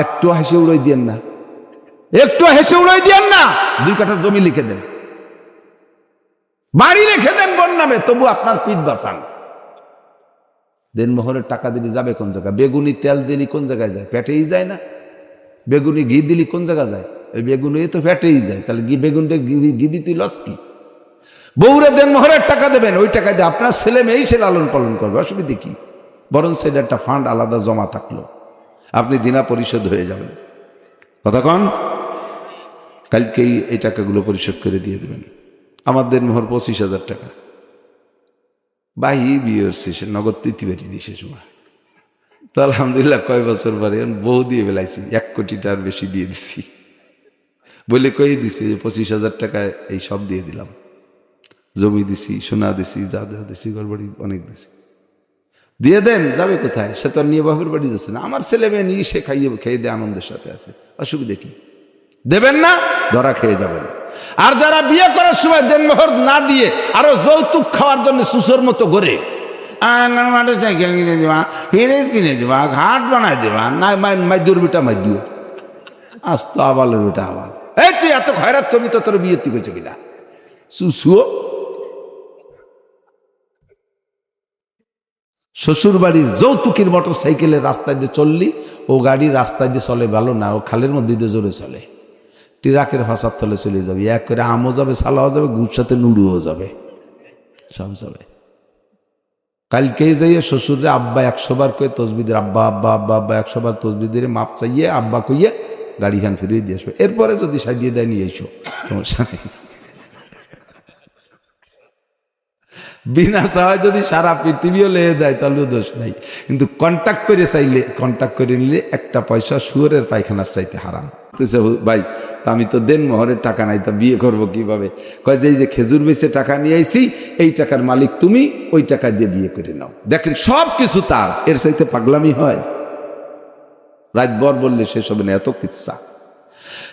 একটু হেসে উড়াই দিয়েন না, একটু হেসে উড়াই দিয়েন না। 2 কাঠা জমি লিখে দেন, বাড়ি রেখে দেন বোন নামে, তবু আপনার পিঠ বাঁচান। দেন মোহরের টাকা দিলে যাবে কোন জায়গায়? বেগুনি তেল দিলি কোন জায়গায় যায়? পেটেই যায় না। বেগুনি ঘি দিলি কোন জায়গায় যায়? ওই বেগুনি তো পেটেই যায়, তাহলে বেগুনটা ঘি দিতে লস কি? বউরে দেন মোহরের টাকা দেবেন, ওই টাকা দিয়ে আপনার ছেলে মেয়েই সে লালন পালন করবে, অসুবিধে কি? বরং সেটা একটা ফান্ড আলাদা জমা থাকলো, আপনি দিনা পরিশোধ হয়ে যাবেন। কতক্ষণ? কালকেই এই টাকাগুলো পরিশোধ করে দিয়ে দেবেন। আমাদের মোহর 25,000 টাকা, বাহি বিয়ে সে নগদ দিতে পারিনি সে সময়। তো আলহামদুলিল্লাহ কয় বছর পরে বহু দিয়ে বেলাইছি, 1 কোটি টাকার বেশি দিয়ে দিছি বলে কই দিছি যে 25,000 টাকায় এই সব দিয়ে দিলাম, জমি দিছি, সোনা দিছি, যা যা দিছি, গড়বড়ি অনেক দিছি। দিয়ে দেন, যাবে কোথায়? সে তো আর নিয়ে বাপের বাড়ি যাচ্ছে না, আমার ছেলে মেয়ে নিয়ে সে খেয়ে দিয়ে আনন্দের সাথে আছে, অসুবিধে কি? দেবেন না, ধরা খেয়ে যাবেন। আর যারা বিয়ে করার সময় দেন মোহর না দিয়ে আরো যৌতুক খাওয়ার জন্য সুসের মতো করে সাইকেল কিনে দেবা, ফ্রিজ কিনে দেবা, ঘাট বানাই দেবা, না মাইদুর বেটা মাইদিও, আস্ত আবালের বেটা আবাল, এই তুই এত খয়রাত করবি তো তোর বিয়ে তুই গেছে কিনা সুসুও। শ্বশুর বাড়ির যৌতুকের মোটর সাইকেলের রাস্তায় দিয়ে চললি, ও গাড়ি রাস্তায় দিয়ে চলে ভালো না, ও খালের মধ্যে দিয়ে জোরে চলে, ট্রাকের ফাঁসার তলে চলে যাবে, এক করে আমও যাবে, সালাও যাবে, গুড় সাথে নুডুও যাবে, সব যাবে। কালকেই যাইয়ে শ্বশুরে আব্বা 100 বার কয়ে তসবিদের, আব্বা আব্বা আব্বা আব্বা 100 বার তসবিদের মাপ চাইয়ে আব্বা কইয়ে গাড়ি খান ফিরিয়ে দিয়ে আসবে। এরপরে যদি সাজিয়ে দেয় নিয়ে এসো, সমস্যা নেই। বিনা চাওয়ায় যদি সারা পৃথিবীও লেগে দেয় তাহলেও দোষ নাই, কিন্তু কন্ট্যাক্ট করে চাইলে, কন্ট্যাক্ট করে নিলে একটা পয়সা শুয়োরের পায়খানার চাইতে হারাম। ভাই তা আমি তো দেন মোহরের টাকা নাই, তা বিয়ে করব কিভাবে? কয় যে এই যে খেজুর বেচে টাকা নিয়ে আইছি, এই টাকার মালিক তুমি, ওই টাকা দিয়ে বিয়ে করে নাও। দেখেন সব কিছু তার, এর চাইতে পাগলামি হয়? রাতভর বললে শেষ হবে না, এত কিচ্ছা।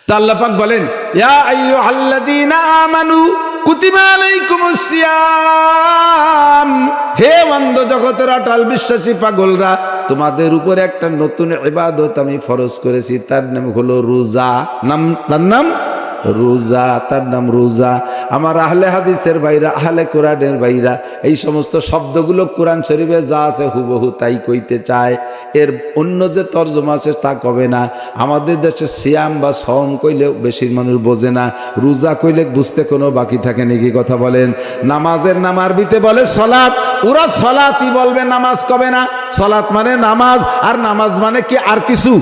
তা আল্লাহ পাক বলেন, ইয়া আইয়ুহাল্লাযীনা আমানু কুতিবা আলাইকুমুস সিয়াম, হে অন্ধ জগতের অটল বিশ্বাসী পাগলরা, তোমাদের উপর একটা নতুন ইবাদত আমি ফরজ করেছি, তার নাম হলো রোজা। তার নাম রোজা, তার নাম রোজা। আমার আহলে হাদিসের ভাইরা, আহলে কোরআনের ভাইরা, এই সমস্ত শব্দগুলো কোরআন শরীফে যা আছে হুবহু তাই কইতে চায়, এর অন্য যে তর্জমা আছে তা কবে না। আমাদের দেশে সিয়াম বা সওম কইলে বেশির মানুষ বোঝে না, রোজা কইলে বুঝতে কোনো বাকি থাকে নাকি? কথা বলেন। নামাজের নাম আরবিতে বলে সলাত, ওরা সলাতই বলবে, নামাজ কবে না। সলাত মানে নামাজ, আর নামাজ মানে কি আর কিছু?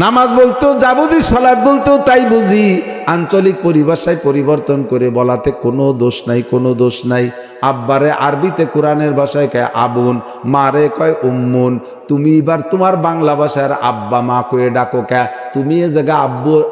নামাজ বলতেও যা বুঝি, সলাৎ বলতেও তাই বুঝি। আঞ্চলিক পরিভাষায় পরিবর্তন করে বলাতে কোনো দোষ নাই, কোনো দোষ নাই। আব্বারে আরবিতে কোরআনের ভাষায় কয় আবুন, মারে কয় উম্মুন। তুমি এবার তোমার বাংলা ভাষার আব্বা মা কয়ে ডাকো কে? তুমি এ জায়গা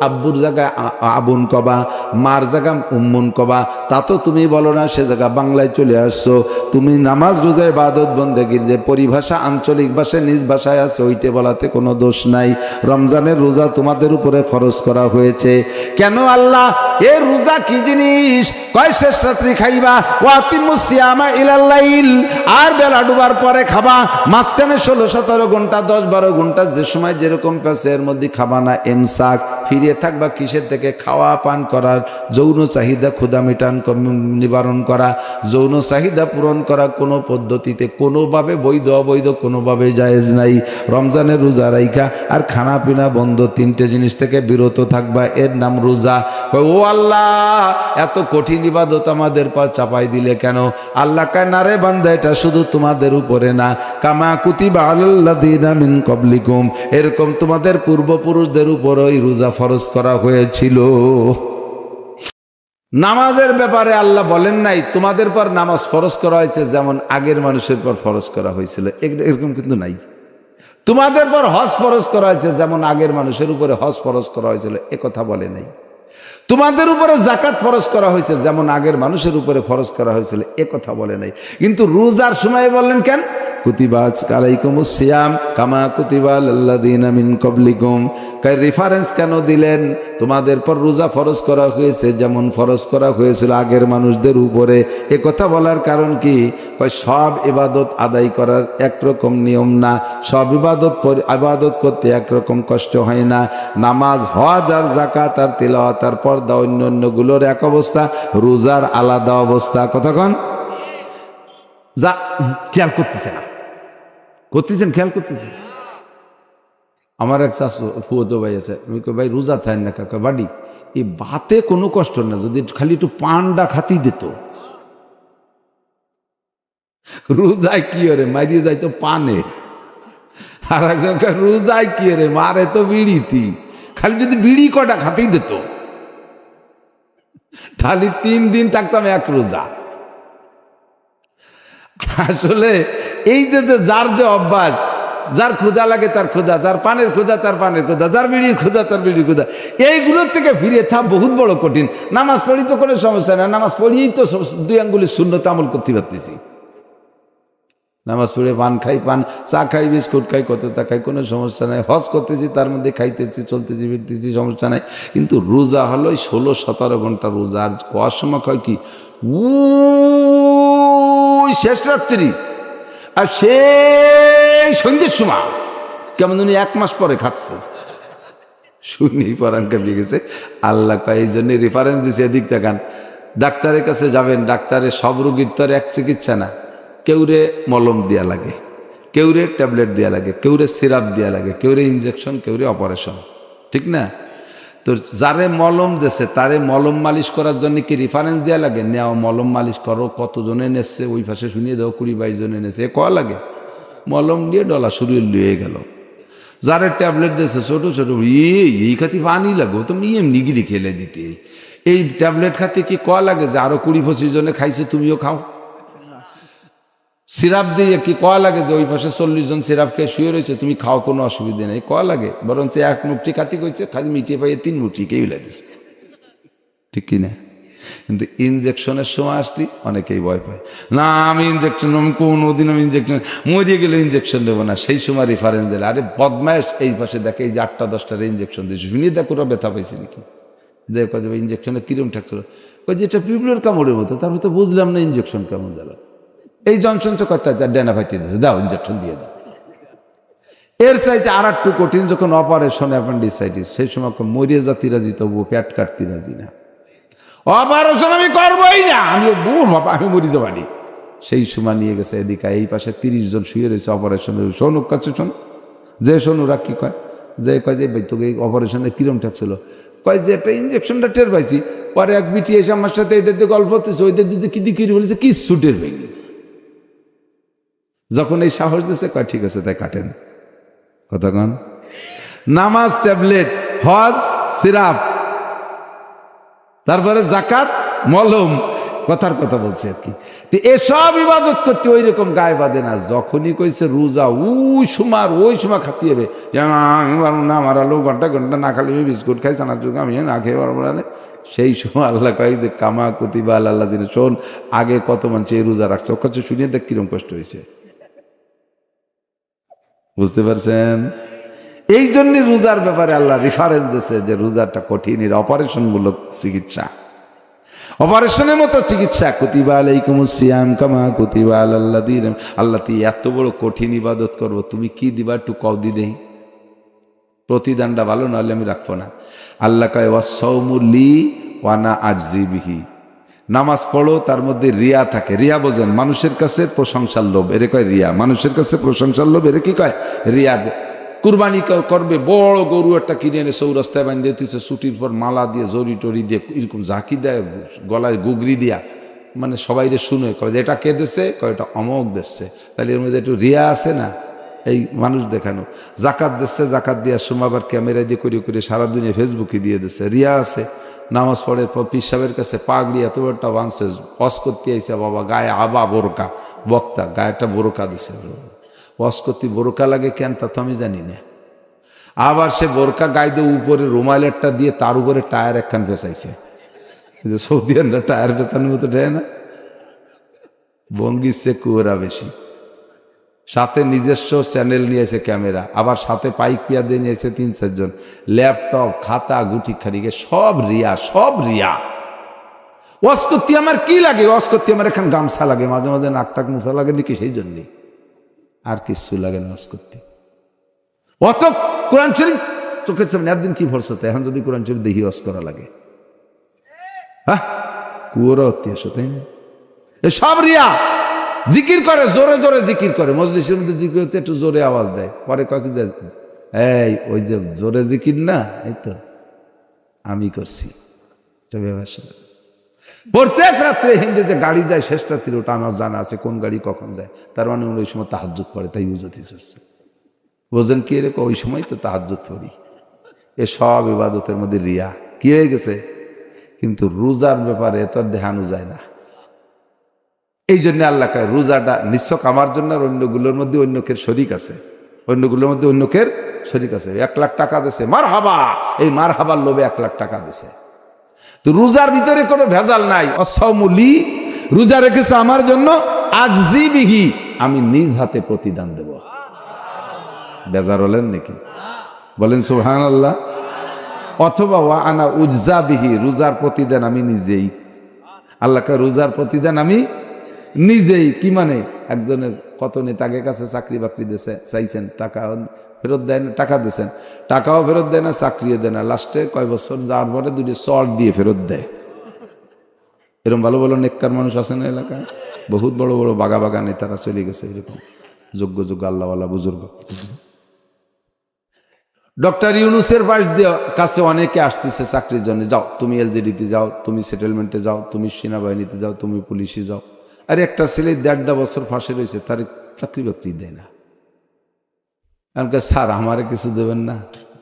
আব্বুর জায়গায় আবুন কবা, মার জায়গা উম্মুন কবা, তা তো তুমি বলো না, সে জায়গা বাংলায় চলে আসছো। তুমি নামাজ রোজা ইবাদত বন্দেগীর যে পরিভাষা আঞ্চলিক ভাষায় নিজ ভাষায় আছে, ওইটা বলাতে কোনো দোষ নাই। রমজানের রোজা তোমাদের উপরে ফরজ করা হয়েছে। কেন আল্লাহ? এ রোজা কি জিনিস? কয় শেষ রাত্রি খাইবা, ওয়াতিমুস সিয়ামা ইলাল লাইল, আর বেলা ডুবার পরে খাবা। মাঝখানে 16-17 ঘন্টা 10-12 ঘন্টা যে সময় যেরকম পেছে এর মধ্যে খাবা না। ইমসাক, ফিরে থাকবা কিসের থেকে? খাওয়া পান করার, যৌন চাহিদা ক্ষুধা মিটান নিবারণ করা, যৌন চাহিদা পূরণ করা কোনো পদ্ধতিতে কোনোভাবে বৈধ অবৈধ কোনোভাবে জায়েজ নাই। রমজানের রোজা রাইখা আর খানা পিনা বন্ধ, 3টে জিনিস থেকে বিরত থাকবা, এর নাম রোজা। ও আল্লাহ, এত কঠিন ইবাদত আমাদের পর চাপাই দিলে কেন? আল্লাহ কয় না রে বান্দা, এটা শুধু তোমাদের উপরে না, কামা কুতিবা আলাল্লাযীনা মিন ক্বাবলিকুম, এরকম তোমাদের পূর্বপুরুষদের উপর ওই রোজা ফরজ করা হয়েছিল। নামাজের ব্যাপারে আল্লাহ বলেন নাই তোমাদের পর নামাজ ফরজ করা হয়েছে যেমন আগের মানুষের পর ফরজ করা হয়েছিল, এরকম কিন্তু নাই। তোমাদের পর হজ ফরজ করা হয়েছে যেমন আগের মানুষের উপরে হজ ফরজ করা হয়েছিল, এ কথা বলে নাই। তোমাদের উপরে যাকাত ফরজ করা হয়েছে যেমন আগের মানুষের উপরে ফরজ করা হয়েছিল, এ কথা বলে নাই। কিন্তু রোজার সময় বললেন কেন? কুতিবা আলাইকুমুস সিয়াম কামা কুতিবা আলাল্লাযীনা মিন ক্বাবলিকুম। রেফারেন্স কেন দিলেন? তোমাদের পর রোজা ফরজ করা হয়েছে যেমন ফরজ করা হয়েছিল আগের মানুষদের উপরে। এ কথা বলার কারণ কি? সব ইবাদত আদায় করার একরকম নিয়ম না, সব ইবাদত করতে একরকম কষ্ট হয় না। নামাজ, হজ আর যাকাত আর তিলাওয়াত আর পর্দা অন্যান্যগুলোর এক অবস্থা, রোজার আলাদা অবস্থা। কতক্ষণ যা খেয়াল করতেছে না, করতেছেন, খেয়াল করতেছেন। আমার এক ফুয়তো ভাই আছে, আমি কই ভাই রোজা থাকেন না কাকা? বাড়ি এই ভাতে কোনো কষ্ট না, যদি খালি একটু পান্ডা খাতি দিত। রোজায় কি ওরে মারিয়ে যাইতো পানে, আর একজন রোজায় কি ওরে মারে তো বিড়িতি, খালি যদি বিড়ি কটা খাতেই দিত তাহলে 3 দিন থাকতাম এক রোজা। আসলে এই যে যার যে অভ্যাস, যার ক্ষুধা লাগে তার ক্ষুধা, যার পানের ক্ষুধা তার পানের ক্ষুধা, যার বিড়ির ক্ষুধা তার বিড়ির ক্ষুধা, এইগুলোর থেকে ফিরে থাকা বহুত বড় কঠিন। নামাজ পড়ি তো কোনো সমস্যা না, নামাজ পড়িয়েই তো 2 আঙ্গুলের শূন্যত আমল করতে পারতেছি। নামাজ পড়ে পান খাই, পান চা খাই, বিস্কুট খাই, কতটা খাই, কোনো সমস্যা নাই। হজ করতেছি, তার মধ্যে খাইতেছি, চলতেছি, ফিরতেছি, সমস্যা নাই। কিন্তু রোজা হলো 16-17 ঘন্টা রোজা। আর হওয়ার সময় হয় কি, শেষ রাত্রি আর সেই সন্ধ্যের সময় কেমন উনি 1 মাস পরে খাচ্ছে, শুনি পরান কাঁপিয়ে গেছে। আল্লাহ কয় এই জন্য রেফারেন্স দিছে, এদিক দেখান। ডাক্তারের কাছে যাবেন, ডাক্তারের সব রোগীর তো আর এক চিকিৎসা না। কেউরে মলম দেওয়া লাগে, কেউরে ট্যাবলেট দেওয়া লাগে, কেউরে সিরাপ দেওয়া লাগে, কেউরে ইঞ্জেকশন, কেউরে অপারেশন, ঠিক না? তো যারে মলম দেশে তারে মলম মালিশ করার জন্য কি রেফারেন্স দেওয়া লাগে? নেও মলম মালিশ করো, কতজনে নেছে ওই পাশে শুনিয়ে দাও, 20-22 জনে নেছে, এ কয়া লাগে? মলম দিয়ে ডলা শরীর লুয়ে গেল। যারে ট্যাবলেট দিয়েছে ছোট ছোট, এই খাতি পানি লাগো, তুমি এমনি গিরি খেলে দিতে। এই ট্যাবলেট খাতে কি কয়া লাগে যে আরো 20-25 জনে খাইছে, তুমিও খাও? সিরাপ দিয়ে কি কয়া লাগে যে ওই পাশে 40 জন সিরাপ খেয়ে শুয়ে রয়েছে, তুমি খাও, কোনো অসুবিধা নেই, কয়া লাগে? বরঞ্চ এক মুঠি খাতি কইছে, খালি মিটিয়ে পাইয়ে 3 মুঠি কে উলাই দিছে, ঠিক কিনা? কিন্তু ইনজেকশনের সময় আসলি অনেকেই ভয় পায়, না আমি ইনজেকশন, আমি কোনোদিন আমি ইনজেকশন, মরিয়ে গেলে ইনজেকশন দেবো না। সেই সময় রেফারেন্স দিলে, আরে বদমাইশ, এই পাশে দেখে এই যে 8টা 10টার ইনজেকশন দিয়েছে, শুনিয়ে দেখ ওরা ব্যথা পাইছে নাকি, যে কয় ইনজেকশনে কিরম ঠাকছিল, ওই যে এটা পিঁপড়ের কামড়ের মতো, তারপর তো বুঝলাম না ইনজেকশন কেমন দিল। এই জনসন কথা ডেনা ভাইতে দিয়েছে, দাও ইনজেকশন দিয়ে দাও। এর সাইডে আর একটু কঠিন, যখন অপারেশন অ্যাপেন্ডিসাইটিস, সেই সময় মরিয়ে জাতি রাজি, তবু পেট কাটতে রাজি না, অপারেশন আমি করবোই না, আমি বুড় বাবা, আমি মরি যাবানি। সেই সময় নিয়ে গেছে এদিকে, এই পাশে 30 জন শুয়ে রয়েছে অপারেশনের, শোনুক কাছে শোন, যে শোন ওরা কি কয়, যে কয় যে ভাই তোকে অপারেশনে কিরম ঠাকছিল, কয় যে একটা ইঞ্জেকশনটা টের পাইছি, পরে এক বিটি এসে আমার সাথে এদের দিয়ে গল্প হতেছে, ওইদের দিদি কি দিকে বলেছে কিচ্ছু টের পাইনি। যখন এই সাহস দিয়েছে, কয় ঠিক আছে তাই কাটেন, কথা কন। নামাজ, ট্যাবলেট, হজ, সিরাপ, তারপরে জাকাত, মলম, কথার কথা বলছে আর কি। এসব ইবাদত করতে ওই রকম গায়ে বাঁধে না। যখনই কইছে রোজা, ওই সময় খাতি হবে, আমি পারবো না, আমার আলো ঘন্টা না খালি আমি বিস্কুট খাই, চানার যুগ আমি না খেয়ে পারবো না। সেই সময় আল্লাহ কয় যে কামা কুতিবা আল্লাহ জিনে, শোন আগে কত মানুষ এই রোজা রাখছে, ওর কাছে শুনিয়ে দেখ কিরম কষ্ট হয়েছে, বুঝতে পারছেন? এই জন্য রোজার ব্যাপারে আল্লাহ রেফারেন্স দিয়েছে যে রোজাটা কঠিন, এর অপারেশনমূলক চিকিৎসা, অপারেশনের মতো চিকিৎসা। কুতিবা আলাইকুমুস সিয়াম কামা কুতিবা আলাল্লাযিনা, আল্লাহ তুই এত বড় কঠিন ইবাদত করবো, তুমি কি দিবা একটু কও দি দেই, প্রতিদানটা ভালো, নাহলে আমি রাখবো না। আল্লাহ কয় ওয়াসসাওমু লি ওয়া আনা আজজি বিহি, নামাজ পড়ো, তার মধ্যে রিয়া থাকে। রিয়া বোঝেন, মানুষের কাছে প্রশংসার লোভ, এরে কয় রিয়া। মানুষের কাছে প্রশংসার লোভ, এরে কি কয়? রিয়া। কুরবানি করবে, বড় গরু একটা কিনে এনে চৌরাস্তায় বাঁধিয়ে দিচ্ছে, ছুটির পর মালা দিয়ে জড়ি টরি দিয়ে এরকম ঝাঁকি দেয়, গলায় গুগরি দিয়া, মানে সবাই রে শুনে কয় যে এটা কে দিচ্ছে, কয় এটা অমক দিচ্ছে। তাহলে এর মধ্যে একটু রিয়া আছে না, এই মানুষ দেখানো। জাকাত দিচ্ছে, জাকাত দেওয়ার সময় আবার ক্যামেরা দিয়ে করে সারা দুনিয়া ফেসবুকে দিয়ে দিচ্ছে, রিয়া আছে। নামাজ পড়ে পীর সাহেবের কাছে পাগড়ি এত বড়টা বাঁধছে, ওয়াজ করতে আইসা বাবা, গায়ে আবা বোরকা, বক্তা গায়ে একটা বোরকা দিছে, ওয়াজ করতে বোরকা লাগে কেন তা তো আমি জানি না। আবার সে বোরকা গায়ে দিয়ে উপরে রুমালেরটা দিয়ে তার উপরে টায়ার একখান ফেসাইছে, সৌদিয়ানরা টায়ার ফেসানোর মতো দেয় না, ভঙ্গির সে কুয়ারা বেশি। সাথে নিজস্ব চ্যানেল নিয়েছে ক্যামেরা, আবার সাথে পাইক পিয়া দিয়ে নিয়েছে 3-4 জন, ল্যাপটপ, খাতা, গুটি খাড়িকে, সব রিয়া, সব রিয়া। ওয়াজ করতে আমার কি লাগে, ওয়াজ করতে আমার এখন গামছা লাগে, মাঝে মাঝে নাকটাক মুখা লাগে দেখি, সেই জন্যই, আর কিছু লাগে না ওয়াজ করতে। অত কোরআন শরীফ চোখের সামনে, একদিন কি ভরসাতে, এখন যদি কোরআন শরীফ দেখি ওয়াজ করা লাগে, হ্যাঁ কুয়োরা হতে আসো, তাই না? এ সব রিয়া। জিকির করে, জোরে জোরে জিকির করে, মজলিসের মধ্যে জিকির হচ্ছে, একটু জোরে আওয়াজ দেয়, পরে কয় কি, এই ওই যে জোরে জিকির না, এই তো আমি করছি, প্রত্যেক রাত্রে হিন্দিতে গাড়ি যায়, শেষ রাত্রি, ওটা আমার জানা আছে কোন গাড়ি কখন যায়, তার মানে ওই সময় তাহাজ্জুদ পড়ে, তাই বুঝতে চাচ্ছে। বোঝেন কি এরকম, ওই সময় তো তাহাজ্জুদ পড়ি। এ সব ইবাদতের মধ্যে রিয়া কি হয়ে গেছে। কিন্তু রোজার ব্যাপারে তো দেখানো যায় না। এই জন্য আল্লাহ কয় রোজাটা নিছক আমার জন্য, আর অন্যগুলোর মধ্যে অন্যকের শরিক আছে, অন্যগুলোর মধ্যে অন্যকের শরিক আছে। 1 লাখ টাকা দিছে, মার হাবা, এই মার হাবার লোভে 1 লাখ টাকা দিছে। তো রোজার ভিতরে কোনো ভেজাল নাই। অসাউমুলি, রোজা রেখেছে আমার জন্য, আজজি বিহি, আমি নিজ হাতে প্রতিদান দেব। বেজার হলেন নাকি? বলেন সুবহানাল্লাহ। অথবা ওয়া আনা উজজা বিহি, রোজার প্রতিদান আমি নিজেই। আল্লাহ কয় রোজার প্রতিদান আমি নিজেই। কি মানে, একজনের কত নেতাকে কাছে চাকরি বাকরি দিয়েছে, চাইছেন, টাকা ফেরত দেয় না, টাকা দিয়েছেন, টাকাও ফেরত দেয় না, চাকরিও দেয় না, লাস্টে কয় বছর যাওয়ার পরে 2 চট দিয়ে ফেরত দেয়। এরকম ভালো ভালো নেককার মানুষ আছে না এলাকায়, বহুত বড় বড় বাগা বাগা নেতারা চলে গেছে, এরকম যোগ্য যোগ্য আল্লাহওয়ালা বুজুর্গ। ডক্টর ইউনূসের কাছে অনেকে আসতেছে চাকরির জন্য, যাও তুমি এলজেডিতে যাও, তুমি সেটেলমেন্টে যাও, তুমি সেনাবাহিনীতে যাও, তুমি পুলিশে যাও। আর একটা ছেলে 1.5 বছর ফাঁসি রয়েছে, তার চাকরি বাকরি দেয় না। আমাকে স্যার আমারে কিছু দেবেন না?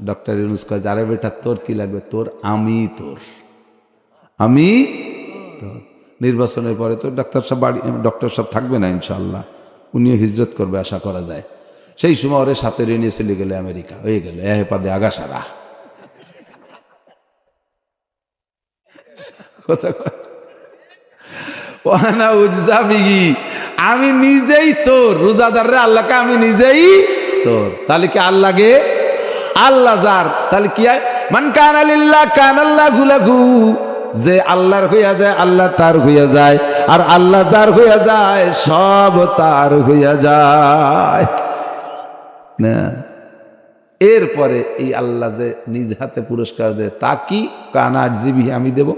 ডক্টর ইউনূস কয়, আরে বেটা তোর কি লাগবে, তোর আমি তোর নির্বাচনের পরে তো ডক্টর সাহেব থাকবে না ইনশাল্লাহ, উনিও হিজরত করবে আশা করা যায়। সেই সময় ওরে সাথে নিয়ে চলে গেলে আমেরিকা, হয়ে গেল পাদে আগাসারা কথা। ওয়ানা উজ্জা বিগি, আমি নিজেই তোর রোজাদাররা আল্লাহকে আমি নিজেই তোর। তাহলে কি আল্লাহকে আল্লাহ যার, তাহলে কি হয় মান কানা লিল্লাহ কানাল্লাহু লাহু, যে আল্লাহর হইয়া যায় আল্লাহ তার হইয়া যায়, আর আল্লাহ যার হইয়া যায় সব তার হইয়া যায় না। এরপরে এই আল্লাহ যে নিজ হাতে পুরস্কার দেয় তা কি, কানা জিবি, আমি দেব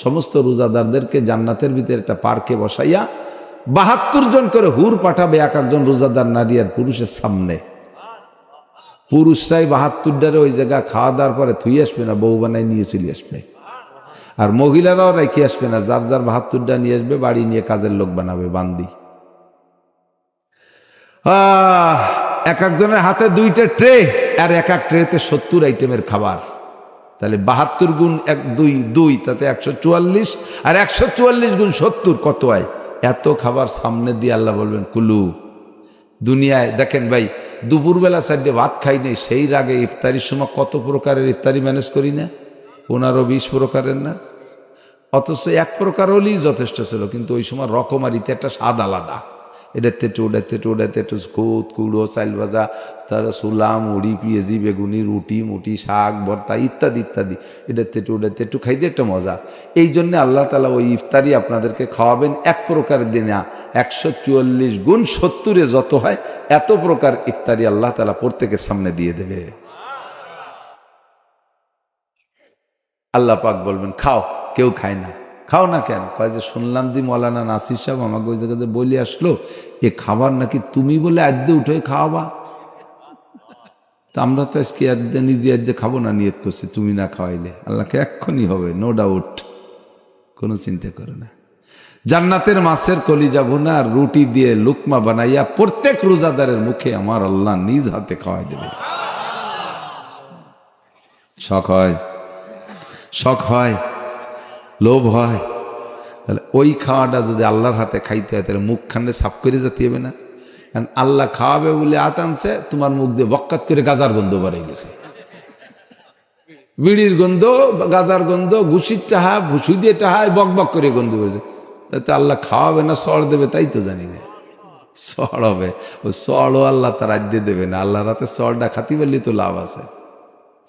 সমস্ত রোজাদারদেরকে জান্নাতের ভিতরে একটা পার্কে বসাইয়া ৭২ জন করে হুর পাঠাবে এক একজন রোজাদার নারী আর পুরুষের সামনে। পুরুষরাই ৭২টারে ওই জায়গা খাওয়া দাওয়ার পরে থুই আসবে না, বউ বানায় নিয়ে চলে আসবে, আর মহিলারাও রেখে আসবে না, যার যার ৭২টা নিয়ে আসবে, বাড়ি নিয়ে কাজের লোক বানাবে বান্দি। এক একজনের হাতে 2টা ট্রে, আর এক এক ট্রেতে 70 আইটেমের খাবার। তাহলে ৭২ গুণ 1 2 2, তাতে 144, আর 144 গুণ 70 কত হয়? এত খাবার সামনে দিয়ে আল্লাহ বলবেন কুলু। দুনিয়ায় দেখেন ভাই, দুপুরবেলা 4টে ভাত খাই নেই, সেই রাগে ইফতারির সময় কত প্রকারের ইফতারি ম্যানেজ করি না, 15-20 প্রকারের না, অথচ 1 প্রকার হলেই যথেষ্ট ছিল, কিন্তু ওই সময় রকমারিতে একটা স্বাদ আলাদা। এটাতে একটু খুদ কুড়ো চাল ভাজা, তারা ছোলা মুড়ি পেঁয়াজি বেগুনি রুটি মুটি শাক ভর্তা ইত্যাদি ইত্যাদি, এটাতে একটু খাইতে একটা মজা। এই জন্য আল্লাহ তাআলা ওই ইফতারি আপনাদেরকে খাওয়াবেন 1 প্রকার দিনা 144 গুণ 70 যত হয় এত প্রকার ইফতারি আল্লাহ তাআলা প্রত্যেকের সামনে দিয়ে দেবে। আল্লাহ পাক বলবেন খাও, কেউ খায় না। খাও না কেন? কয় যে শুনলাম দি মৌলানা নাসির সাহেব আমাকে ওই জায়গাতে বলে আসলো এ খাবার নাকি তুমি বলে আদ্যে উঠে খাওয়াবা। তো আমরা তো আজকে আদ্যে নিজে আদ্যে খাবো না, নিয়ত করছি তুমি না খাওয়াইলে। আল্লাহকে এক্ষুনি হবে, নো ডাউট, কোনো চিন্তা করে না। জান্নাতের মাছের কলিজা ভুনা আর রুটি দিয়ে লুকমা বানাইয়া প্রত্যেক রোজাদারের মুখে আমার আল্লাহ নিজ হাতে খাওয়াই দেবে। শখ হয়, শখ হয়, লোভ হয়। তাহলে ওই খাওয়াটা যদি আল্লাহর হাতে খাইতে হয় তাহলে মুখখানে সাফ করে যেতে হবে না? কারণ আল্লাহ খাওয়াবে বলে আনছে, তোমার মুখ দিয়ে বক্কাত করে গাজার গন্ধ বেড়ে গেছে, বিড়ির গন্ধ, গাজার গন্ধ, ঘুষির টাহা, ভুসু দিয়ে টাহায় বক বক করে গন্ধ বেড়েছে। তাই তো আল্লাহ খাওয়াবে না সর দেবে তাই তো জানি না। সর হবে, ওই সরও আল্লাহ তার রাজ্যে দেবে না। আল্লাহর হাতে সরটা খাতি বললেই তো লাভ আছে,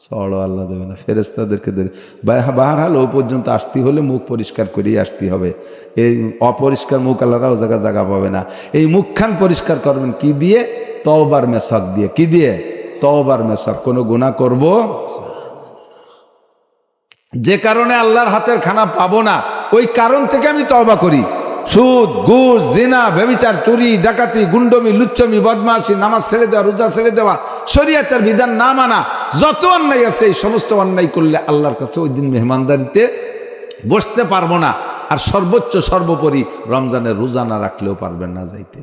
সরও আল্লাহ দেবে না, ফেরেশতাদেরকে দেবে। বাহারহাল ও পর্যন্ত আসতে হলে মুখ পরিষ্কার করেই আসতে হবে। এই অপরিষ্কার মুখ আল্লাহরাও জায়গা পাবে না। এই মুখখান পরিষ্কার করবেন কি দিয়ে? তওবার মেশক দিয়ে। কি দিয়ে? তওবার মেশক। কোনো গুনাহ করব যে কারণে আল্লাহর হাতের খানা পাবো না, ওই কারণ থেকে আমি তওবা করি। সুদ, ঘুষ, জিনা, ব্যভিচার, চুরি, ডাকাতি, গুন্ডমি, লুচ্চমি, বদমাশি, নামাজ ছেড়ে দেওয়া, রোজা ছেড়ে দেওয়া, শরীয়তের বিধান না মানা, যত অন্যায় আছে এই সমস্ত অন্যায় করলে আল্লাহর কাছে ওই দিন মেহমানদারিতে বসতে পারবো না। আর সর্বোচ্চ সর্বোপরি রমজানের রোজা না রাখলেও পারবেন না যাইতে।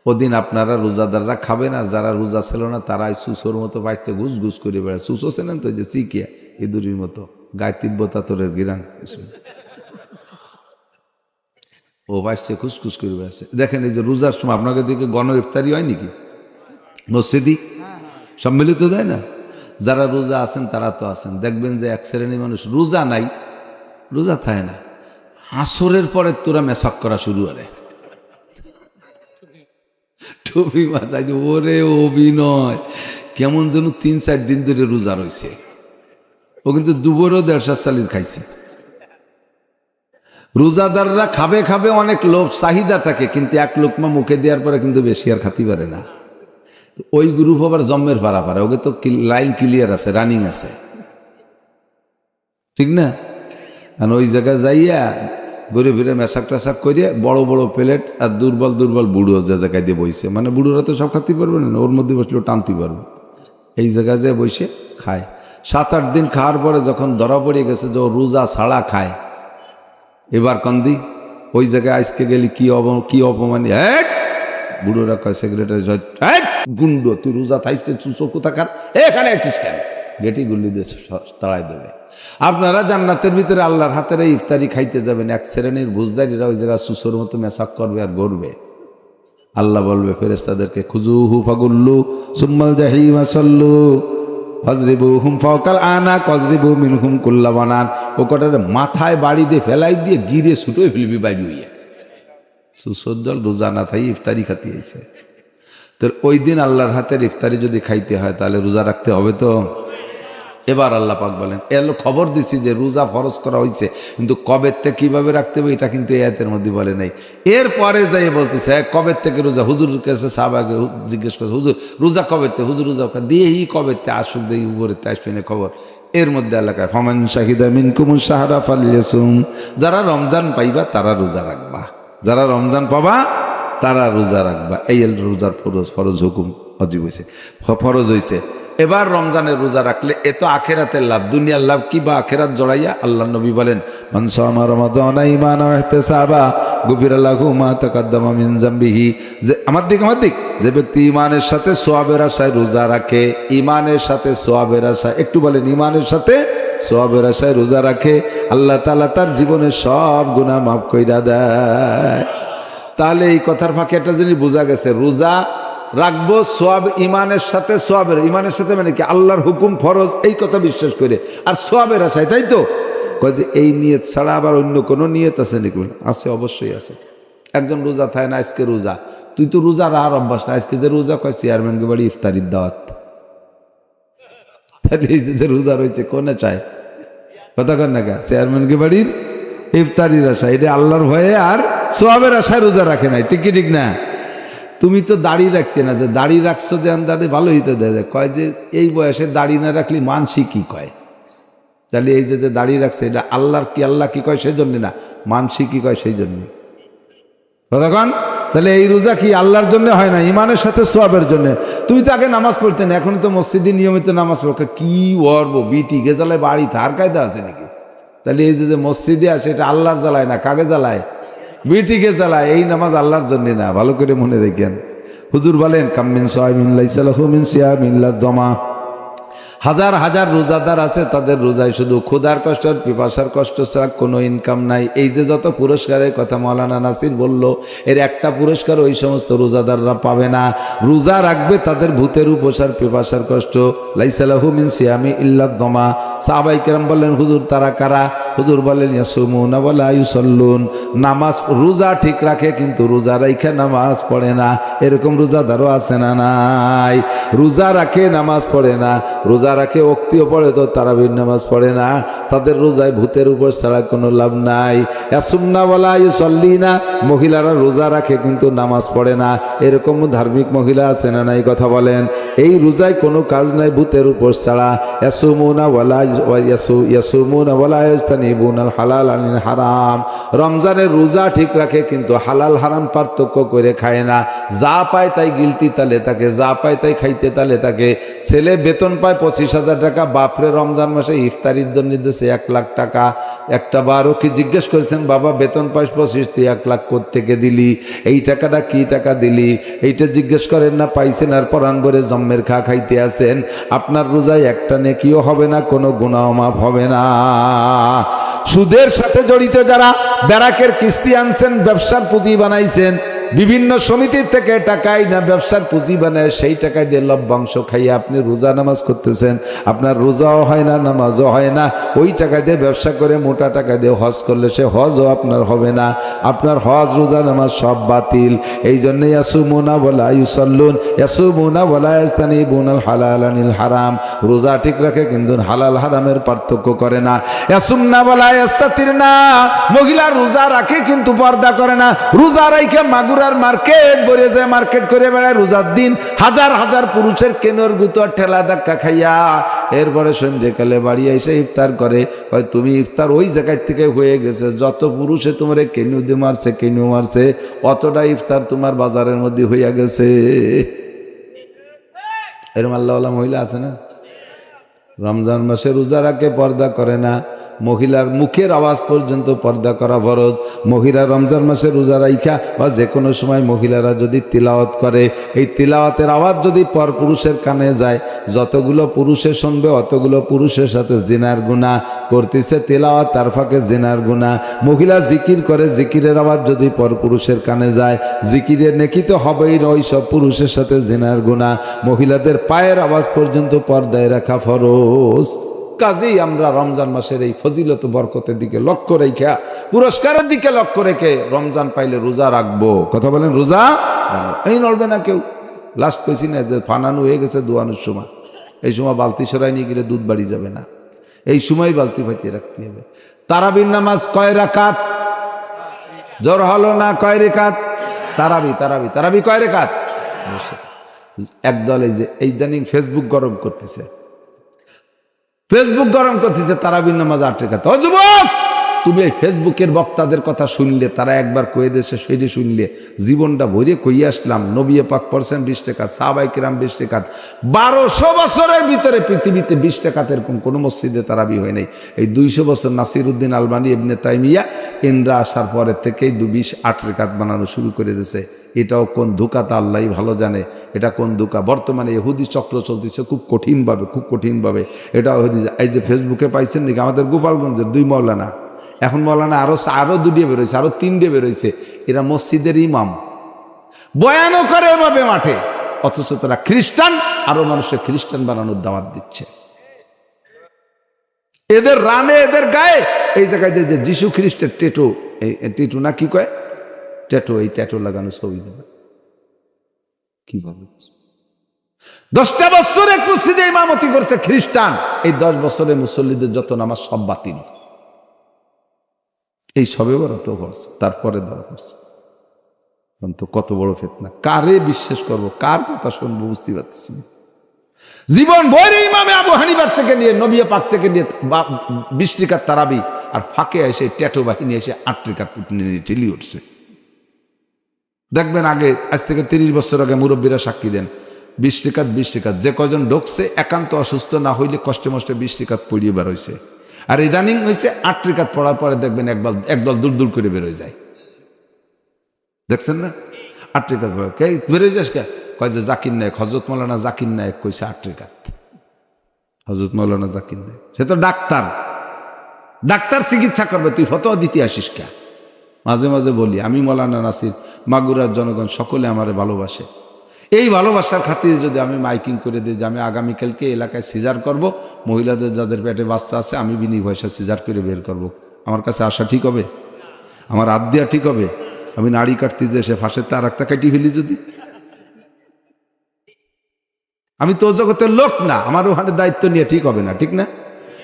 ওদিন আপনারা রোজাদাররা খাবেন, আর যারা রোজা ছিল না তারা সুসোর মতো বাঁচতে ঘুষ ঘুষ করে বেড়ায়। সুসো ছিলেন তো, যে চিকিয়া ইঁদুরির মতো গায়ে তিব্বতা তোরের গিরান, ও বাঁচছে খুসখুস করে বেড়াচ্ছে। দেখেন এই যে রোজার সময় আপনাকে দিকে গণ ইফতারি হয় নাকি? মসজিদি সম্মিলিত দেয় না? যারা রোজা আছেন তারা তো আছেন, দেখবেন যে এক শ্রেণীর মানুষ রোজা নাই, রোজা থাকে না, আসরের পরে তোরা মেসাক করা শুরু করে, টুপি মাথায়, ওরে অভিনয়, কেমন যেন 3-4 দিন ধরে রোজা রয়েছে। ও কিন্তু দুপুরও 150 চালির খাইছে। রোজাদাররা খাবে খাবে, অনেক লোভ চাহিদা থাকে, কিন্তু 1 লোকমা মুখে দেওয়ার পরে কিন্তু বেশি আর খাতি পারে না। ওই গ্রুপ আবার জম্মের পারা পারে, ওকে তো লাইন ক্লিয়ার আছে, রানিং আছে, ঠিক না? আর ওই জায়গায় যাইয়া ঘুরে ফিরে মেশাক টেশাক করে বড় বড় প্লেট, আর দুর্বল দুর্বল বুড়ো যে জায়গায় দিয়ে বইছে, মানে বুড়োরা তো সব খাতে পারবে না, ওর মধ্যে বসলেও টানতে পারবে, এই জায়গায় যে বসে খায়। 7-8 দিন খাওয়ার পরে যখন ধরা পড়ে গেছে যে ও রোজা ছাড়া খায়, এবার কন্দি ওই জায়গায় আজকে গেলি কি অপমান। বুড়োরা কয় সেক্রেটারি, গুন্ড তুই রোজা থাকতে কোথাকার, এখানে আছিস কেন? গেটি গুল্লি দিয়ে তাড়াই দেবে। আপনারা জান্নাতের ভিতরে আল্লাহর হাতের ইফতারি খাইতে যাবেন, এক শ্রেণীর বুঝদারিরা ওই জায়গায় সুসোর মতো মেশাক করবে আর গড়বে, আল্লাহ বলবে ফেরেশতাদেরকে খুজুহু ফাগুল্লু সুম্মাল জাহিমা সাল্লু ফাজরিবুহুম ফাওকাল আনাক ওয়াজরিবু মিনহুম কুল্লা বানান। ও কটার মাথায় বাড়ি দিয়ে ফেলাই দিয়ে গিরে ছুটোই ফেলবি বাড়ি হইয়া। সুসজ্জল রোজা না থাই ইফতারি খাতে আইছে। তো ওই দিন আল্লাহর হাতের ইফতারি যদি খাইতে হয় তাহলে রোজা রাখতে হবে তো। এবার আল্লাহ পাক বলেন এলো খবর দিছি যে রোজা ফরজ করা হয়েছে, কিন্তু কবের থেকে কিভাবে রাখতে হবে এটা কিন্তু এই আয়াতের মধ্যে বলে নাই। এরপরে যাই বলতেছে কবের থেকে রোজা, হুজুর কাছে সাহাবাকে জিজ্ঞেস করছে হুজুর রোজা কবের থেকে, হুজুর রোজা দিয়েই কবের থেকে আসুক দিয়ে উপরে আসবে না খবর। এর মধ্যে আল্লাহ ফামান শাহিদা মিনকুমুশ শাহরা ফালইয়াসুম, যারা রমজান পাইবা তারা রোজা রাখবা, যারা রমজান পাবা তারা রোজা রাখবা। এই রোজার ফরজ হুকুম অজীব হয়েছে, ফরজ হয়েছে। এবার রমজানের রোজা রাখলে এ তো আখেরাতের লাভ, দুনিয়ার লাভ কি বা আখেরাত জড়াইয়া। আল্লাহ নবী বলেন মান সামা রমাদানা ঈমানান ওয়া ইহতিসাবা গুফিরা লাহু মা তাকাদ্দামা মিন যামবিহি। যে আমার দিক যে ব্যক্তি ঈমানের সাথে সওয়াবের আশায় রোজা রাখে, ঈমানের সাথে সওয়াবের আশায়, একটু বলেন ঈমানের সাথে সওয়াবের আশায় রোজা রাখে, আল্লাহ তাআলা তার জীবনের সব গুনাহ মাফ কইরা দেয়। তাহলে এই কথার ফাঁকে একটা জিনিস বোঝা গেছে, রোজা রাখবো সোয়াব ইমানের সাথে, সোয়াবের ইমানের সাথে মানে কি আল্লাহর হুকুম ফরজ এই কথা বিশ্বাস করে, আর সোয়াবের আশায়, তাই তো। কয় যে এই নিয়ত ছাড়া আবার অন্য কোনো নিয়ত আছে নাকি? আছে, অবশ্যই আছে। একজন রোজা থাকে না, আজকে রোজা, তুই তো রোজার আর অভ্যাস না, আজকে যে রোজা কয় চেয়ারম্যানকে বাড়ি ইফতারির দাওয়াত, তাহলে এই যে রোজা রয়েছে কোনে চায় কথা কর না, চেয়ারম্যানকে বাড়ির ইফতারির আশা, এটা আল্লাহর ভয়ে আর সোয়াবের আশায় রোজা রাখে নাই, ঠিক কি ঠিক না? তুমি তো দাড়ি রাখতে না, যে দাড়ি রাখছো যে দাড়ি ভালো হইতে দেয়, কয় যে এই বয়সে দাড়ি না রাখলে মানসি কি কয়, তাহলে এই যে দাড়ি রাখছে এটা আল্লাহর কি, আল্লাহ কি কয় সেই জন্য না, মানসি কি কয় সেই জন্য কতক্ষণ। তাহলে এই রোজা কি আল্লাহর জন্য হয় না, ইমানের সাথে সোয়াবের জন্য। তুমি তো আগে নামাজ পড়তে না, এখন তো মসজিদে নিয়মিত নামাজ পড়ো, কি ওরব বিটি গেজালায় বাড়ি তার কায়দা আছে নাকি? তাহলে এই যে মসজিদে আসে এটা আল্লাহর জ্বালায় না, কাকে জ্বালায়? বিটিকে জ্বালায়। এই নামাজ আল্লাহর জন্য না, ভালো করে মনে রেখেন। হুজুর বলেন কামিন সাইমিন লাইসা লাহু মিন সিয়ামিন লা জামা, হাজার হাজার রোজাদার আছে, তাদের রোজায় শুধু ক্ষুধার কষ্ট আর পিপাসার কষ্ট ছাড়া কোনো ইনকাম নাই। এই যে যত পুরস্কারের কথা মাওলানা নাসির বলল, এর একটা পুরস্কার ওই সমস্ত রোজাদাররা পাবে না। রোজা রাখবে তাদের ভূতের উপসার পিপাসার কষ্ট। লাইসা লাহু মিন সিয়ামি ইল্লা দমা। সাহাবায়ে কেরাম বললেন হুজুর তারা কারা? হুজুর বলেন ইয়াসুমুনা ওয়া লা ইউসাল্লুন, নামাজ রোজা ঠিক রাখে কিন্তু রোজা রাইখা নামাজ পড়ে না, এরকম রোজাদারও আছে না নাই? রোজা রাখে নামাজ পড়ে না, রোজা রাখে ওক্তিও পড়ে তো তারাবির নামাজ পড়ে না, তাদের রোজায় ভূতের উপর ছাড়া কোনো লাভ নাই। ইয়াসুমনা ওয়া লা ইউসাল্লিনা, মহিলারা রোজা রাখে কিন্তু নামাজ পড়ে না, এরকম ধার্মিক মহিলা আছে না নাই? কথা বলেন। এই রোজায় কোনো কাজ নাই ভূতের উপর ছাড়া। ইয়াসুমুনা ওয়া লা ইয়াসুমুনা ওয়া লা ইয়াস্তানিবুনাল হালাল আনিল হারাম, রমজানের রোজা ঠিক রাখে কিন্তু হালাল হারাম পার্থক্য করে খায় না। যা পায় তাই গিলতি তালে তাকে, যা পায় তাই খাইতে তালে তাকে। ছেলে বেতন পায় 25,000 টাকা, বাপরে রমজান মাসে ইফতারির জন্য দিয়েছে 1 লাখ টাকা। একটা বারও কি জিজ্ঞেস করেছেন বাবা বেতন পাইস 25, তুই 1 লাখ কোত্থেকে দিলি? এই টাকাটা কি টাকা দিলি? এইটা জিজ্ঞেস করেন না। পাইছেন আর পরাণ ভরে জম্মের খা খাইতে আছেন। আপনার রোজায় একটা নেকিও হবে না, কোনো গুনাহ মাফ হবে না। সুদের সাথে জড়িত যারা, ব্যারাকের কিস্তি আনছেন, ব্যবসার পুঁজি বানাইছেন, বিভিন্ন সমিতির থেকে টাকাই না ব্যবসার পুঁজি বানায়, সেই টাকায় দিয়ে লভ্যাংশ খাইয়ে আপনি রোজা নামাজ করতেছেন, আপনার রোজাও হয় না নামাজও হয় না। ওই টাকা দিয়ে ব্যবসা করে মোটা টাকা দিয়ে হজ করলে সে হজও আপনার হবে না, আপনার হজ রোজা নামাজ সব বাতিল। এই জন্য ইয়াসুমুনা ওয়া লা ইউসাল্লুন, ইয়াসুমুনা ওয়া লা ইয়াস্তানিবুনাল হালাল আনিল হারাম, রোজা ঠিক রাখে কিন্তু হালাল হারামের পার্থক্য করে না। ইয়াসুমনা ওয়া লা ইয়াস্তাতিরনা, মহিলা রোজা রাখে কিন্তু পর্দা করে না, রোজা রাখে মাগুর আর মার্কেট ভরে যায়, মার্কেট করে বেড়ায় রোজার দিন, হাজার হাজার পুরুষের কেনর গুতো ঠেলা ধাক্কা খাইয়া এরপরে সন্ধ্যেকালে বাড়ি এসে ইফতার করে। হয় তুমি ইফতার ওই জায়গায় থেকে হয়ে গেছে, যত পুরুষে তোমার কেনু দিয়ে মারছে, কেনু মারছে, অতটা ইফতার তোমার বাজারের মধ্যে হইয়া গেছে। এরকম আল্লাহওয়ালা মহিলা আছে না, রমজান মাসে রোজা রাখে পর্দা করে না, মহিলার মুখের আওয়াজ পর্যন্ত পর্দা করা ফরজ। মহিলা রমজান মাসে রোজা রাইখা বা যে কোনো সময় মহিলারা যদি তিলাওয়াত করে, এই তিলাওয়াতের আওয়াজ যদি পরপুরুষের কানে যায়, যতগুলো পুরুষে শুনবে অতগুলো পুরুষের সাথে জিনার গুনাহ করতেছে। তিলাওয়াত তার ফাঁকে জিনার গুনাহ। মহিলা জিকির করে, জিকিরের আওয়াজ যদি পরপুরুষের কানে যায়, জিকিরের নেকি তো হবেই, ওই সব পুরুষের সাথে জিনার গুনাহ। মহিলাদের পায়ের আওয়াজ পর্যন্ত পর্দায় রাখা ফরজ। কাজেই আমরা রমজান মাসের এই ফজিলত বরকতের দিকে লক্ষ্য রেখে, পুরস্কারের দিকে লক্ষ্য রেখে রমজান পাইলে রোজা রাখবো। কথা বলেন, রোজা এই নড়বে না কেউ। লাস্ট কইছি না যে ফানানো হয়ে গেছে দোয়ানোর সময়, এই সময় বালতি সরাই নিয়ে গেলে দুধ বাড়ি যাবে না, এই সময় বালতি ফাটিয়ে রাখতে হবে। তারাবির নামাজ কয় রাকাত? জোর হলো না, কয় রেখাত? তারাবি তারাবি তারাবি কয় রেখাত? একদল এই যে ইদানিং ফেসবুক গরম করতেছে, ফেসবুক গরম করতেছে, তারাবির নামাজ 8 রেখাত। ও যুবক, তুমি এই ফেসবুকের বক্তাদের কথা শুনলে, তারা একবার কয়ে দেশে সেটি শুনলে জীবনটা ভরে কইয়ে আসলাম। নবী পাক পড়ছেন 20 রেখাত, সাহাবায়ে কিরাম 20 রেখাত। 1200 বছরের ভিতরে পৃথিবীতে 20 রেখাত এরকম কোনো মসজিদে তারাবি হয় নাই। এই 200 বছর নাসিরউদ্দিন আলবানী ইবনে তাইমিয়া ইন্দ্রা আসার পরের থেকেই 8 রেখাত বানানো শুরু করে দিয়েছে। এটাও কোন ধোঁকা তা আল্লাহ ভালো জানে, এটা কোন ধোঁকা। বর্তমানে ইহুদি চক্র চলতেছে খুব কঠিনভাবে, খুব কঠিনভাবে। এটা এই যে ফেসবুকে পাইছেন নাকি, আমাদের গোপালগঞ্জের 2 মাওলানা, এখন মাওলানা আরো 2 বেরোইছে, আরো 3 বেরোইছে। এরা মসজিদের ইমাম, বয়ানও করে এভাবে মাঠে, অথচ তারা খ্রিস্টান, আরো মানুষের খ্রিস্টান বানানোর দাওয়াত দিচ্ছে। এদের রানে, এদের গায়ে, এই জায়গায় যে যিশু খ্রিস্টের টেটু, এই টেটু না কি কয়, ট্যাটু, এই ট্যাটু লাগানো ছবি দেবে। কি বলবে? 10টা বছর এক মসজিদে ইমামতি করছে খ্রিস্টান, এই 10 বছরে মুসল্লিদের যত নামাজ সব বাতিল। এই সবে বরাত করছে, তারপরে দেওয়া করছে। তো কত বড় ফিতনা! কারে বিশ্বাস করব, কার কথা শুনবো বুঝতে পারতেছি না। জীবন ভরে ইমামে আবু হানিফার থেকে নিয়ে, নবী পাক থেকে নিয়ে 20 রেখাত তারাবি, আর ফাঁকে এসে ট্যাটু বাহিনী এসে 8 রেখাত ঠেলি উঠছে। দেখবেন আগে, আজ থেকে 30 বছর আগে মুরব্বীরা সাক্ষী দেন, 20 রেখাত যে কজন ঢুকছে, একান্ত অসুস্থ না হইলে কষ্টে মষ্টে 20 রেখাত পড়িয়ে বের হয়েছে। আর ইদানিং হয়েছে 8 রেখাত পড়ার পরে দেখবেন একদল দূর দূর করে বেরোয় যায়। দেখছেন না? 8 রেখাত পড়া, কে বেরোয় যাস কে? কয় যে জাকির নায়ক, হযরত মাওলানা জাকির নায়ক কইছে 8 রেখাত। হযরত মাওলানা জাকির নায়ক, সে তো ডাক্তার, ডাক্তার চিকিৎসা করবে, তুই ফতোয়া দিতে আসিস কে? মাঝে মাঝে বলি, আমি মাওলানা নাসির, মাগুরার জনগণ সকলে আমারে ভালোবাসে। এই ভালোবাসার খাতিরে যদি আমি মাইকিং করে দিই যে আমি আগামীকালকে এলাকায় সিজার করব, মহিলাদের যাদের পেটে বাচ্চা আছে আমি বিনি পয়সা সিজার করে বের করব, আমার কাছে আসা ঠিক হবে? আমার হাত দেওয়া ঠিক হবে? আমি নাড়ি কাটতে যে সে ফাঁসের তার একটা কাটি ফেলি যদি? আমি তো জগতের লোক না, আমার ওখানে দায়িত্ব নিয়ে ঠিক হবে না, ঠিক না?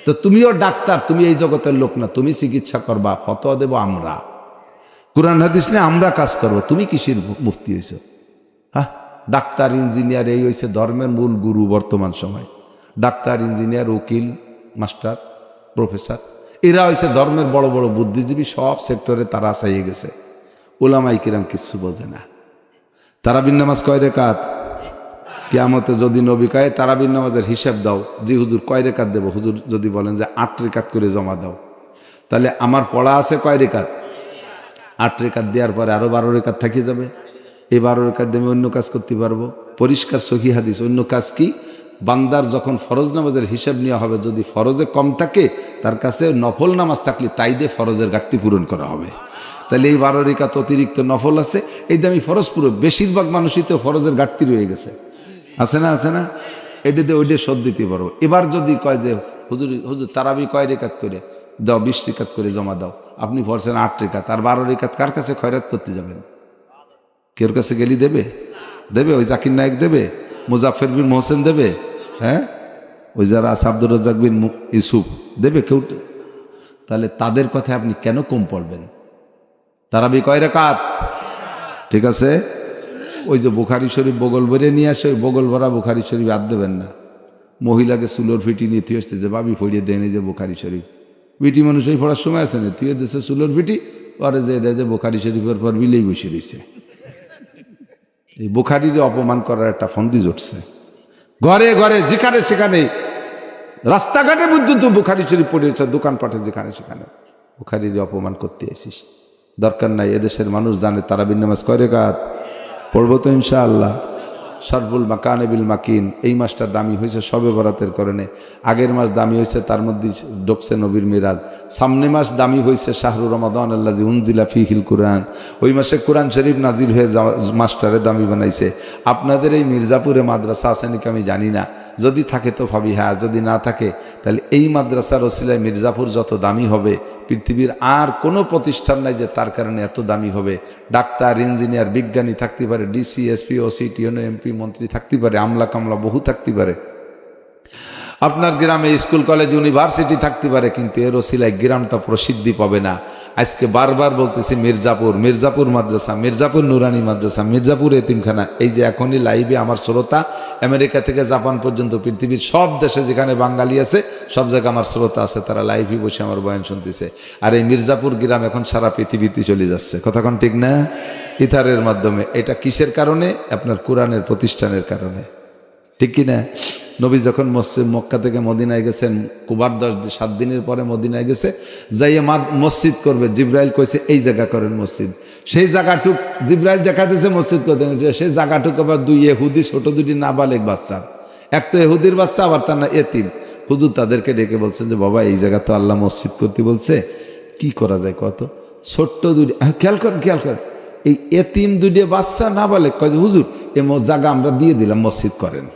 তো তুমিও ডাক্তার, তুমি এই জগতের লোক না, তুমি চিকিৎসা করবা, ফতোয়া দেব আমরা, কুরআন হাদিস নিয়ে আমরা কাজ করব। তুমি কিসের মুফতি হয়েছ? হ্যাঁ, ডাক্তার ইঞ্জিনিয়ার এই হয়েছে ধর্মের মূল গুরু বর্তমান সময়। ডাক্তার, ইঞ্জিনিয়ার, উকিল, মাস্টার, প্রফেসর, এরা হয়েছে ধর্মের বড় বড় বুদ্ধিজীবী। সব সেক্টরে তারা চাইয়ে গেছে। উলামায়ে কিরাম কিচ্ছু বোঝে না। তারাবির নামাজ কয় রেকাত? কিয়ামতে যদি নবী কয় তারাবির নামাজের হিসাব দাও, জি হুজুর কয় রেকাত দেবো? হুজুর যদি বলেন যে 8 রেকাত করে জমা দাও, তাহলে আমার পড়া আছে কয় রেকাত? 8 রেকাত দেওয়ার পরে আরো 12 রেকাত থাকি যাবে। এই 12 রেকাত দিয়ে আমি অন্য কাজ করতে পারবো। পরিষ্কার সহিহ হাদিস। অন্য কাজ কি? বান্দার যখন ফরজ নামাজের হিসাব নেওয়া হবে, যদি ফরজে কম থাকে, তার কাছে নফল নামাজ থাকলে তাই দিয়ে ফরজের ঘাটতি পূরণ করা হবে। তাহলে এই 12 রেকাত অতিরিক্ত নফল আছে, এই দামি ফরজ পুরো। বেশিরভাগ মানুষই তো ফরজের ঘাটতি রয়ে গেছে, আছে না? আছে না? এটাতে ওইটা শোধ দিতে পারবো। এবার যদি কয় যে হুজুর হুজুর তারাবি কয় রেকাত করে দাও, 20 রেকাত করে জমা দাও, আপনি পড়ছেন 8 রেকাত, আর 12 রেকাত কার কাছে খয়রাত করতে যাবেন? কেউ কাছে গেলি দেবে? দেবে? ওই জাকির নায়ক দেবে? মুজাফফর বিন মোহসেন দেবে? হ্যাঁ, ওই যারা আছে আব্দুর রাজ্জাক বিন ইউসুফ দেবে কেউ? তাহলে তাদের কথায় আপনি কেন কম পড়বেন? তারাবি কয় রেকাত? ঠিক আছে, ওই যে বুখারী শরীফ বগল ভরে নিয়ে আসে, ওই বগল ভরা বুখারী শরীফ আর দেবেন না। মহিলাকে চুলোর ফিটি নিয়ে তুই আসতে যে বাবি ফড়িয়ে দেন এই যে বুখারী শরীফ, বিটি মানুষ ওই পড়ার সময় আছে না, তুই দেশে চুলোর ফিটি, পরে যে দেয় যে বুখারী শরীফের পর বিলেই বসে রয়েছে। এই বুখারীর অপমান করার একটা ফন্দি জুটছে। ঘরে ঘরে যেখানে সেখানে রাস্তাঘাটে পর্যন্ত বুখারী শরীফ পড়েছে, দোকানপাটে যেখানে সেখানে বুখারীর অপমান করতে এসিস। দরকার নাই, এদেশের মানুষ জানে তারাবির নামাজ কয় রাকাত পড়বো তো ইনশাআল্লাহ। শারফুল মাকানে বিল মাকিন, এই মাসটা দামি হয়েছে শবে বরাতের কারণে। আগের মাস দামি হয়েছে, তার মধ্যে ঢুকছে নবীর মিরাজ। সামনে মাস দামি হয়েছে শাহরু রমাদান আল্লাযী উনজিলা ফীহিল কুরআন, ওই মাসে কোরআন শরীফ নাজিল হয়ে যাওয়া মাসটারে দামি বানাইছে। আপনাদের এই মির্জাপুরে মাদ্রাসা আছে নাকি আমি জানি না, যদি থাকে তো ভাবি হ্যাঁ, যদি না থাকে তাহলে এই মাদ্রাসার ওসিলায় মির্জাপুর যত দামি হবে, পৃথিবীর আর কোনো প্রতিষ্ঠান নাই যে তার কারণে এত দামি হবে। ডাক্তার, ইঞ্জিনিয়ার, বিজ্ঞানী থাকতে পারে, DC, SP, OC, TNO, MP, মন্ত্রী থাকতে পারে, আমলা কামলা বহু থাকতে পারে, আপনার গ্রামে স্কুল কলেজ ইউনিভার্সিটি থাকতে পারে, কিন্তু এর ওসিলায় গ্রামটা প্রসিদ্ধি পাবে না। আজকে বারবার বলতেছি মির্জাপুর, মির্জাপুর মাদ্রাসা, মির্জাপুর নুরানি মাদ্রাসা, মির্জাপুর এতিমখানা। এই যে এখনই লাইভে আমার শ্রোতা আমেরিকা থেকে জাপান পর্যন্ত পৃথিবীর সব দেশে যেখানে বাঙালি আছে সব জায়গায় আমার শ্রোতা আছে, তারা লাইভে বসে আমার বয়ান শুনতেছে। আর এই মির্জাপুর গ্রাম এখন সারা পৃথিবীতে চলে যাচ্ছে, কথা কোন ঠিক না? ইথারের মাধ্যমে। এটা কিসের কারণে? আপনার কোরআনের প্রতিষ্ঠানের কারণে, ঠিক কি না? নবী যখন মক্কা থেকে মদিনায় গেছেন, কুবার 7 দিনের পরে মদিনায় গেছে, যাইয়ে মসজিদ করবে, জিব্রাইল কইছে এই জায়গা করেন মসজিদ। সেই জায়গাটুক জিব্রাইল দেখাতেছে মসজিদ করতে, সেই জায়গাটুক আবার 2 ইহুদি ছোট 2টি নাবালেগ বাচ্চা, এক তো ইহুদির বাচ্চা, আবার তার না এতিম। হুজুর তাদেরকে ডেকে বলছেন যে বাবা এই জায়গা তো আল্লাহ মসজিদ করতে বলছে, কি করা যায় কত? ছোট্ট 2টি, খেয়াল করেন খেয়াল করেন, এই এতিম 2টি বাচ্চা নাবালেগ কয় যে হুজুর এ জায়গা আমরা দিয়ে দিলাম, মসজিদ করেন।